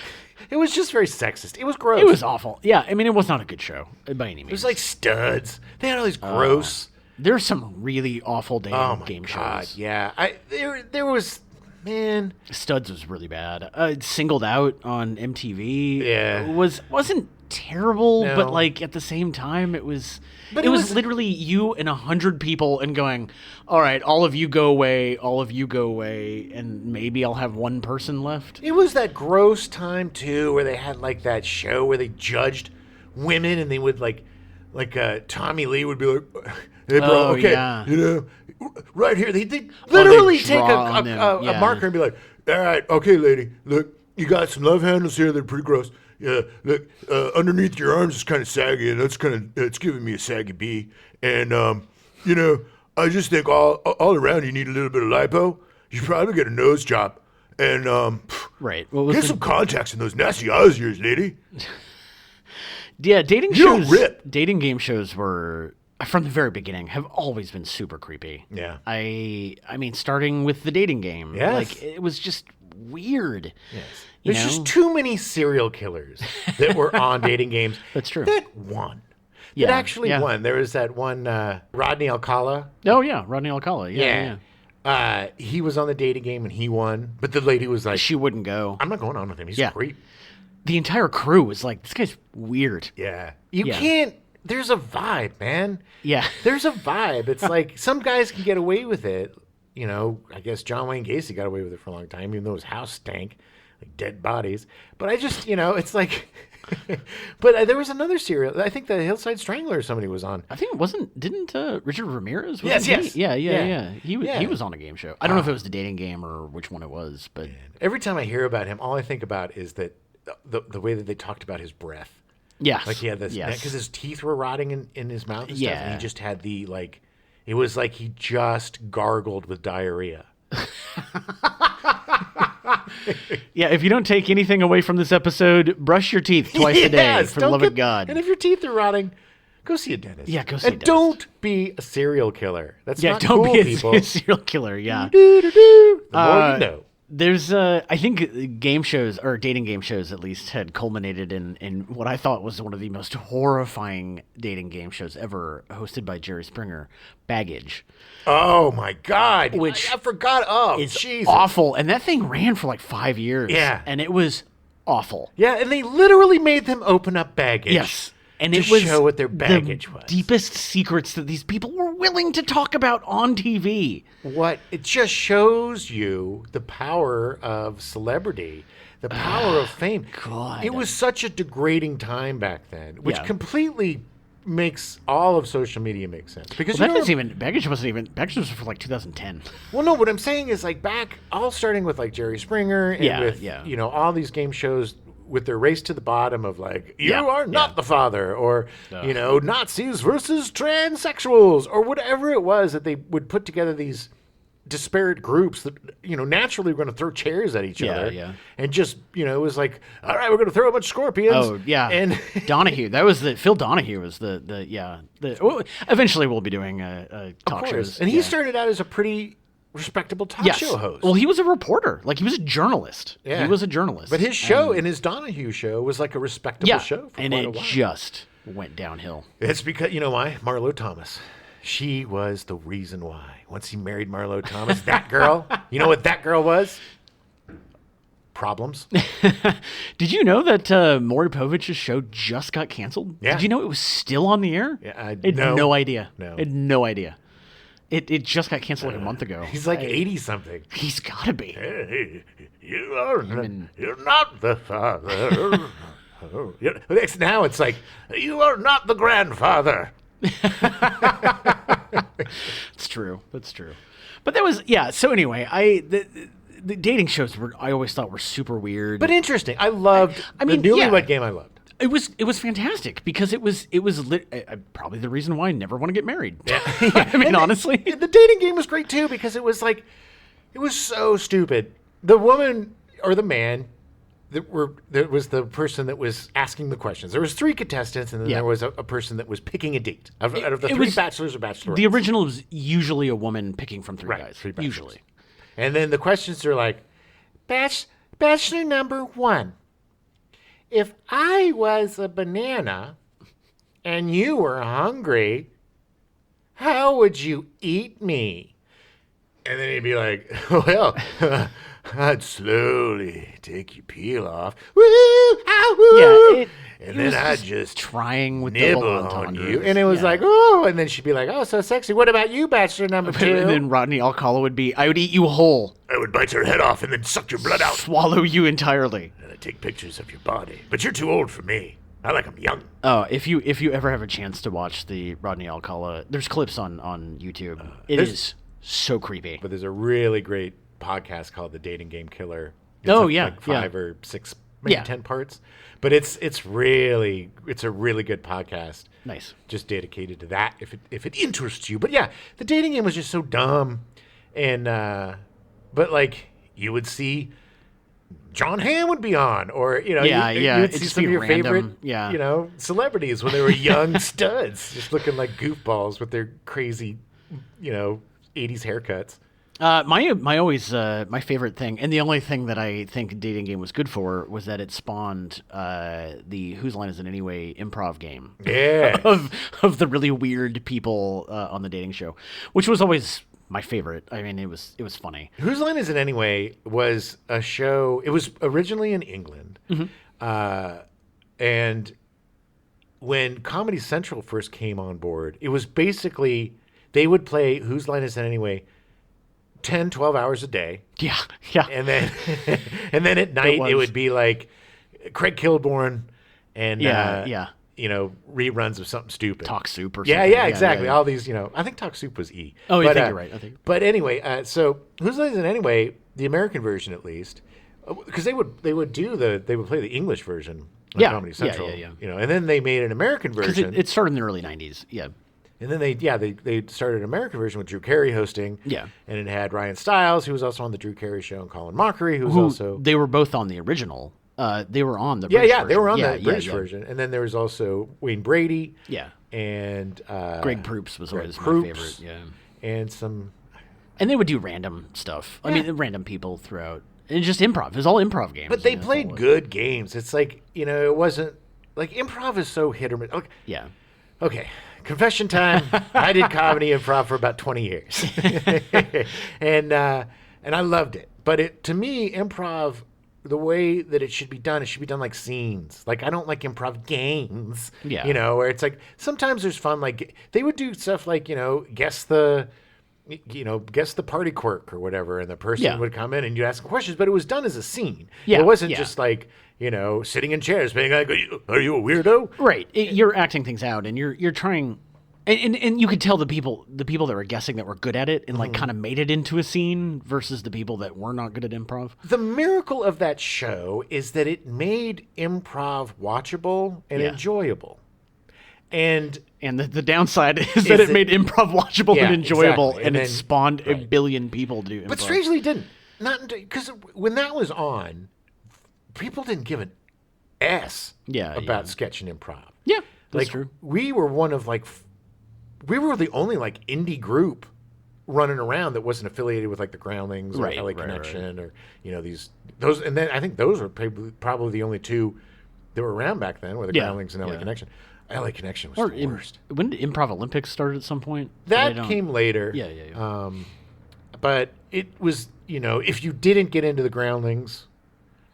It was just very sexist. It was gross. It was awful. Yeah, I mean, it was not a good show by any means. It was like studs. They had all these gross. There's some really awful damn Oh my game god! shows. Yeah, there was, man. Studs was really bad. Singled Out on MTV. Yeah. wasn't terrible, No. but like at the same time, it was. But it it was was- literally you and 100 people and going, all right, all of you go away, and maybe I'll have one person left. It was that gross time too, where they had like that show where they judged women, and they would like Tommy Lee would be like, "Hey, bro, Oh, okay, yeah. right here." They literally take draw on them, a yeah. marker and be like, "All right, okay, lady, look, you got some love handles here. They're pretty gross. Yeah, look, underneath your arms is kind of saggy, and it's giving me a saggy B. And I just think all around you need a little bit of lipo. You should probably get a nose job, and Right. What was get the- some contacts in those nasty eyes of yours, lady." Yeah, dating You don't shows. rip. Dating game shows were from the very beginning have always been super creepy. Yeah. I mean, starting with the dating game. Yes. Like it was just weird. Yes. You There's know? just too many serial killers that were on dating games. That's true. That won. that actually won. There was that one, Rodney Alcala. Oh, yeah. Rodney Alcala. Yeah. He was on the dating game and he won. But the lady was like, She wouldn't go. I'm not going on with him. He's a creep. The entire crew was like, this guy's weird. Yeah. You can't. There's a vibe, man. Yeah. There's a vibe. It's like some guys can get away with it. You know, I guess John Wayne Gacy got away with it for a long time, even though his house stank, like dead bodies. But I just, it's like, but there was another serial. I think the Hillside Strangler or somebody was on. I think didn't Richard Ramirez? Yes. Yeah. He was on a game show. I don't know if it was the dating game or which one it was, but every time I hear about him, all I think about is that the way that they talked about his breath. Yeah. Like he had this, because his teeth were rotting in his mouth and stuff. And he just had it was like he just gargled with diarrhea. Yeah, if you don't take anything away from this episode, brush your teeth twice a day, for the love of God. And if your teeth are rotting, go see a dentist. Yeah, go see a dentist. And don't be a serial killer. That's not don't cool, be people. a serial killer, yeah. The more you know. There's, I think game shows, or dating game shows at least, had culminated in what I thought was one of the most horrifying dating game shows ever, hosted by Jerry Springer, Baggage. Oh my God! Which I forgot. Oh, it's Jesus. Awful, and that thing ran for like 5 years. Yeah, and it was awful. Yeah, and they literally made them open up baggage. Yes. And to it was show what their baggage was. Deepest secrets that these people were willing to talk about on TV. What it just shows you the power of celebrity, the power of fame. God. It was such a degrading time back then, which completely makes all of social media make sense. Because Baggage was for like 2010. Well, no, what I'm saying is like back, all starting with like Jerry Springer and with all these game shows with their race to the bottom of like, you are not the father, or, Nazis versus transsexuals, or whatever it was that they would put together these disparate groups that, naturally were going to throw chairs at each other. Yeah. And just, it was like, all right, we're going to throw a bunch of scorpions. Oh, yeah. And Donahue, Phil Donahue was eventually we'll be doing talk shows. And he started out as a pretty respectable talk show host. Well, he was a reporter. Like, he was a journalist. Yeah. He was a journalist. But his show, and his Donahue show, was like a respectable show for quite a while. Just went downhill. It's because, you know why? Marlo Thomas. She was the reason why. Once he married Marlo Thomas, that girl, you know what that girl was? Problems. Did you know that Maury Povich's show just got canceled? Yeah. Did you know it was still on the air? Yeah, I had no idea. No. I had no idea. It just got canceled like a month ago. He's like 80-something. He's got to be. Hey, you're not the father. Now it's like, you are not the grandfather. It's true. That's true. But that was, so anyway, the dating shows I always thought were super weird. But interesting. I loved the Newlywed Game. I loved. It was fantastic because it was probably the reason why I never want to get married. Yeah. I mean, honestly, the dating game was great too because it was so stupid. The woman or the man that was the person that was asking the questions. There was 3 contestants, and then there was a person that was picking a date out of the 3 bachelors or bachelorettes. The original was usually a woman picking from 3 guys. 3 bachelors. Usually, and then the questions are like, bachelor number 1. If I was a banana and you were hungry, how would you eat me? And then he'd be like, well, I'd slowly take your peel off. Woo! Ah, woo! And then I'd just trying with nibble the on you. And it was like, oh, and then she'd be like, oh, so sexy. What about you, bachelor number 2? And then Rodney Alcala would be, I would eat you whole. I would bite your head off and then suck your blood out. Swallow you entirely. And I'd take pictures of your body. But you're too old for me. I like them young. Oh, if you ever have a chance to watch the Rodney Alcala, there's clips on YouTube. It is so creepy. But there's a really great podcast called The Dating Game Killer. It's like 5 or 6, maybe 10 parts. But it's a really good podcast. Nice. Just dedicated to that if it interests you. But yeah, the dating game was just so dumb. And but like you would see John Hamm would be on, or you would see some of your favorite celebrities when they were young studs, just looking like goofballs with their crazy 80s haircuts. My favorite thing, and the only thing that I think Dating Game was good for, was that it spawned the Whose Line Is It Anyway improv game. Yeah. of the really weird people on the dating show, which was always my favorite. I mean, it was funny. Whose Line Is It Anyway was a show. It was originally in England, and when Comedy Central first came on board, it was basically they would play Whose Line Is It Anyway 10, 12 hours a day. Yeah. And then and then at night it would be like Craig Kilborn and reruns of something stupid. Talk Soup or yeah, something. Yeah, exactly. Yeah. All these, I think Talk Soup was E. Oh, I think you're right. I think. But anyway, so Whose Line Is It Anyway, the American version at least, because they would play the English version on Comedy Central. Yeah. And then they made an American version. It started in the early 90s. Yeah. And then they started an American version with Drew Carey hosting. Yeah. And it had Ryan Stiles, who was also on the Drew Carey show, and Colin Mockery, they were both on the original. They were on the British version. They were on the British version. And then there was also Wayne Brady. Yeah. And Greg Proops was always my favorite. Yeah. And they would do random stuff. I mean, random people throughout. And just improv. It was all improv games. But they played good games. It's like, it wasn't like improv is so hit or miss. Okay. Yeah. Okay. Confession time. I did comedy improv for about 20 years. and I loved it. But to me, improv, the way that it should be done like scenes. Like, I don't like improv games. Yeah. Where it's like, sometimes there's fun. Like, they would do stuff like, guess the party quirk or whatever, and the person would come in and you'd ask them questions, but it was done as a scene. Yeah. It wasn't just like, sitting in chairs being like, are you a weirdo? Right. You're acting things out, and you're trying, and you could tell the people that were guessing that were good at it and like kind of made it into a scene versus the people that were not good at improv. The miracle of that show is that it made improv watchable and enjoyable. And the downside is that it made improv watchable and enjoyable, exactly. and it spawned a billion people to do improv. But strangely, it didn't. Not because when that was on, people didn't give an S about sketch and improv. Yeah, that's true. We were we were the only indie group running around that wasn't affiliated with the Groundlings or LA Connection or those. And then I think those were probably the only two that were around back then, were the Groundlings and LA Connection. LA Connection was the worst. When did Improv Olympics start at some point? That came later. Yeah. But it was, if you didn't get into the Groundlings,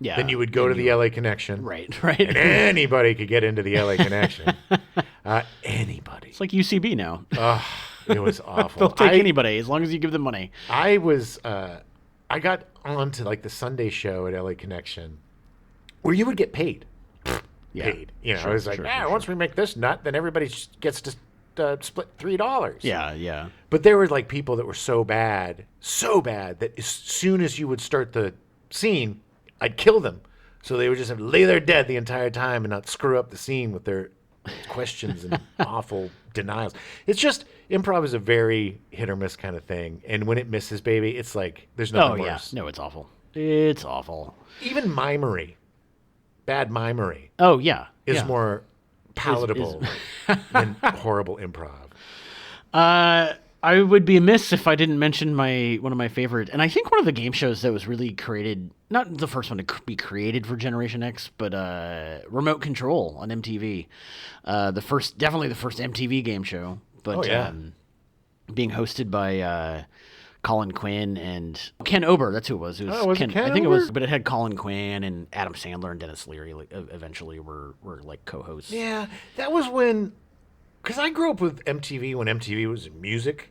then you would go to the LA Connection. Right. And anybody could get into the LA Connection. Anybody. It's like UCB now. It was awful. They'll take anybody as long as you give them money. I got onto the Sunday show at LA Connection where you would get paid. Paid. It was like, once we make this nut, then everybody gets to split $3. Yeah. But there were people that were so bad that as soon as you would start the scene, I'd kill them. So they would just have to lay there dead the entire time and not screw up the scene with their questions and awful denials. It's just, improv is a very hit or miss kind of thing. And when it misses, baby, it's like, there's nothing worse. No, it's awful. It's awful. Even mimery. Bad mimery. Oh, yeah. Is more palatable than horrible improv. I would be amiss if I didn't mention one of my favorite, and I think one of the game shows that was really created, not the first one to be created for Generation X, but Remote Control on MTV. Definitely the first MTV game show, but being hosted by Colin Quinn and Ken Ober. That's who it was. It was Ken, Ken I think Ober? it was, but it had Colin Quinn and Adam Sandler and Dennis Leary. Eventually, were co-hosts. Yeah, that was when, because I grew up with MTV when MTV was a music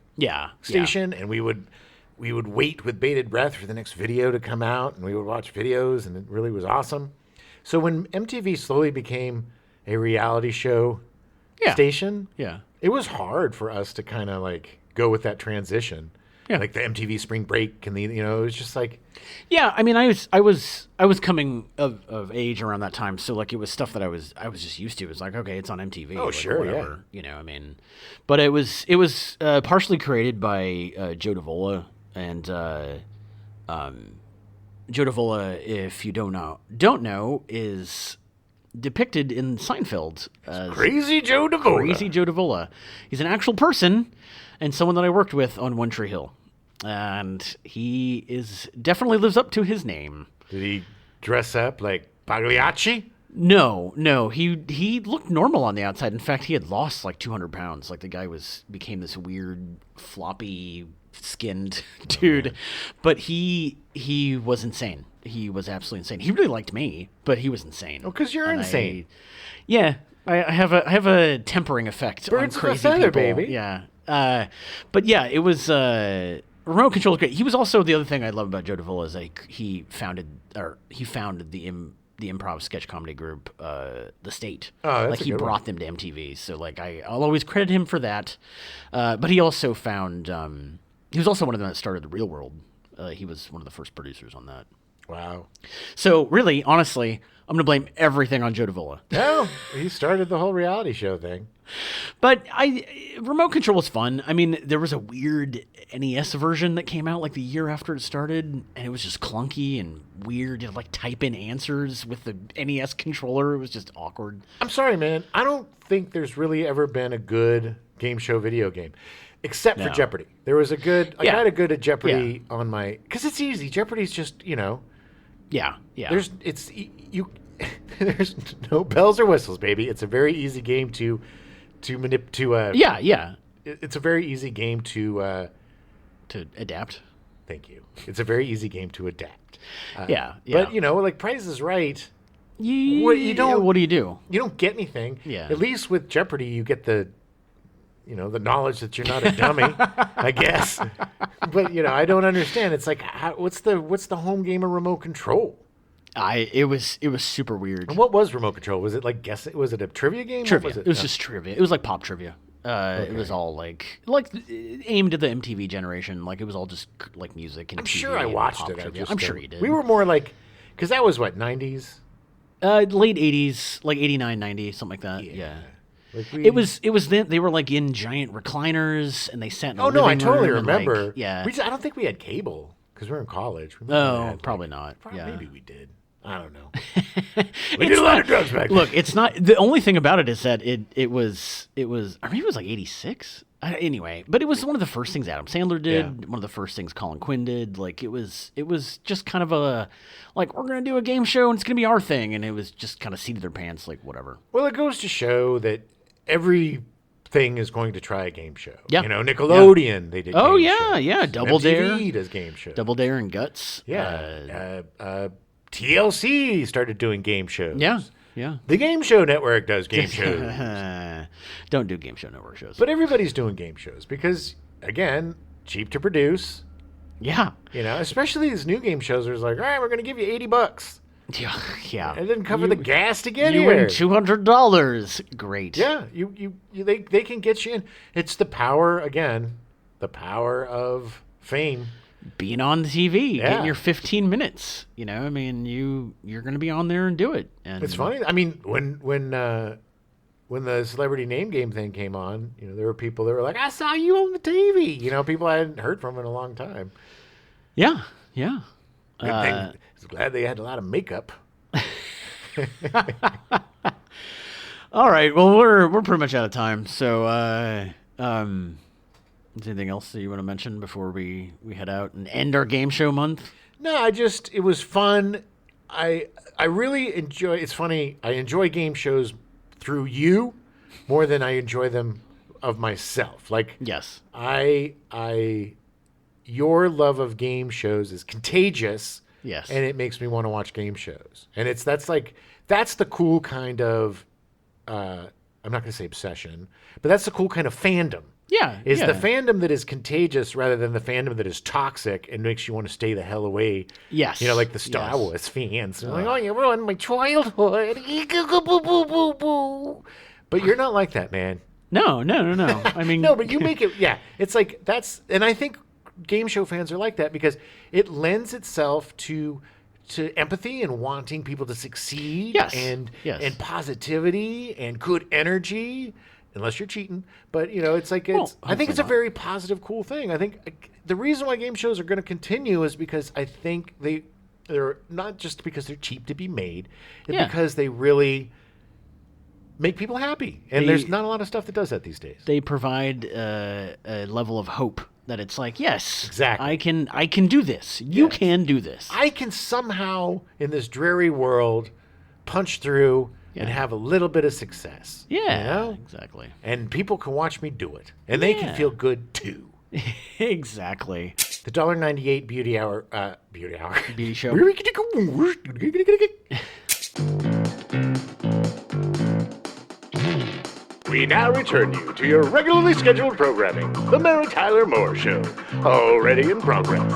station, and we would wait with bated breath for the next video to come out, and we would watch videos, and it really was awesome. So when MTV slowly became a reality show station, it was hard for us to kind of go with that transition. Yeah. Like the MTV Spring Break and it was just yeah. I mean, I was coming of age around that time, so it was stuff that I was just used to. It was like, okay, it's on MTV. Oh, sure, whatever. I mean, but it was partially created by Joe Davola, and Joe Davola, if you don't know, is depicted in Seinfeld as Crazy Joe Davola. Crazy Joe Davola. He's an actual person and someone that I worked with on One Tree Hill. and he definitely lives up to his name. Did he dress up like Pagliacci? No, he looked normal on the outside. In fact, he had lost like 200 pounds. Like the guy became this weird, floppy skinned dude, but he was insane. He was absolutely insane. He really liked me, but he was insane. Oh, 'cause you're And insane. I have a tempering effect Birds on of a crazy feather, people. baby. Yeah. But yeah, it was remote control is great. He was also the other thing I love about Joe Davila is like he founded the improv sketch comedy group, The State. Oh, that's like a he good brought them to MTV. So like I'll always credit him for that. But he also found he was also one of them that started The Real World. He was one of the first producers on that. Wow. So really, honestly, I'm gonna blame everything on Joe Davila. No, he started the whole reality show thing. But remote control was fun. I mean, there was a weird NES version that came out like the year after it started, and it was just clunky and weird. You had to like type in answers with the NES controller. It was just awkward. I'm sorry, man. I don't think there's really ever been a good game show video game, except for No. Jeopardy. There was a good. I Yeah. got a good at Jeopardy on my because it's easy. Jeopardy's just Yeah. there's there's no bells or whistles, baby. It's a very easy game to Yeah. It's a very easy game to. To adapt. Thank you. It's a very easy game to adapt. Yeah. But like Price is Right. You, you don't- What do you do? You don't get anything. Yeah. At least with Jeopardy, you get the knowledge that you're not a dummy, I guess. But I don't understand. It's like, what's the home game of remote control? It was super weird. And what was remote control? Was it like guessing? Was it a trivia game? What Trivia. was It was just trivia. It was like pop trivia. It was all like aimed at the MTV generation. Like it was all just like music and I'm TV sure I and watched pop it. trivia. I'm sure you did. We were more like, because that was what 90s. Late 80s, like 89, 90, something like that. Yeah. Like It was then they were like in giant recliners and they sat in a Oh no, I living totally room and, like, remember. yeah. I don't think we had cable because we were in college. We might have Oh, had, probably not. Yeah. Maybe we did. I don't know. We did a lot of drugs back then. Look, it's not the only thing about it is that it was I mean it was like 86. Anyway, but it was one of the first things Adam Sandler did, Yeah. one of the first things Colin Quinn did. Like it was just kind of a like we're going to do a game show and it's going to be our thing and it was just kind of seat of their pants like whatever. Well, it goes to show that everything is going to try a game show. Yeah. Nickelodeon, they did Oh, game yeah, shows. yeah, Double Dare. MTV does game shows. Double Dare and Guts. Yeah. TLC started doing game shows. Yeah. Yeah. The Game Show Network does game shows. Don't do game show network shows. But everybody's doing game shows because, again, cheap to produce. yeah. Especially these new game shows are like, all right, we're going to give you $80. Yeah. It didn't cover the gas to get You here. win $200. Great. Yeah, they can get you in. It's the power of fame. Being on the TV, Yeah. getting your 15 minutes. I mean, you're going to be on there and do it. And It's funny. I mean, when the celebrity name game thing came on, there were people that were like, "I saw you on the TV." People I hadn't heard from in a long time. Yeah. Yeah. Good thing. I was glad they had a lot of makeup. All right. Well, we're pretty much out of time. So, is there anything else that you want to mention before we head out and end our game show month? No, it was fun. I really enjoy. It's funny. I enjoy game shows through you more than I enjoy them of myself. Like Yes. your love of game shows is contagious. Yes. And it makes me want to watch game shows. And that's the cool kind of I'm not going to say obsession, but that's the cool kind of fandom. Yeah. Is yeah. the fandom that is contagious rather than the fandom that is toxic and makes you want to stay the hell away. Yes. Like the Star Yes. Wars fans. They're like, oh, you ruined my childhood. But you're not like that, man. No. I mean, No, but you make it, yeah. It's like and I think game show fans are like that because it lends itself to empathy and wanting people to succeed. Yes. And Yes. positivity and good energy. Unless you're cheating, but it's like Well, I think it's a hopefully very positive, cool thing. I think the reason why game shows are going to continue is because I think they're not just because they're cheap to be made, it's Yeah. because they really make people happy. And there's not a lot of stuff that does that these days. they provide a level of hope That it's like, yes, Exactly. I can do this. You Yes. can do this. I can somehow, in this dreary world, punch through and Yeah. have a little bit of success. Yeah, You know? exactly. And people can watch me do it. And they can Yeah. feel good too. Exactly. The $1.98 beauty hour, Beauty show. We now return you to your regularly scheduled programming, The Mary Tyler Moore Show, already in progress.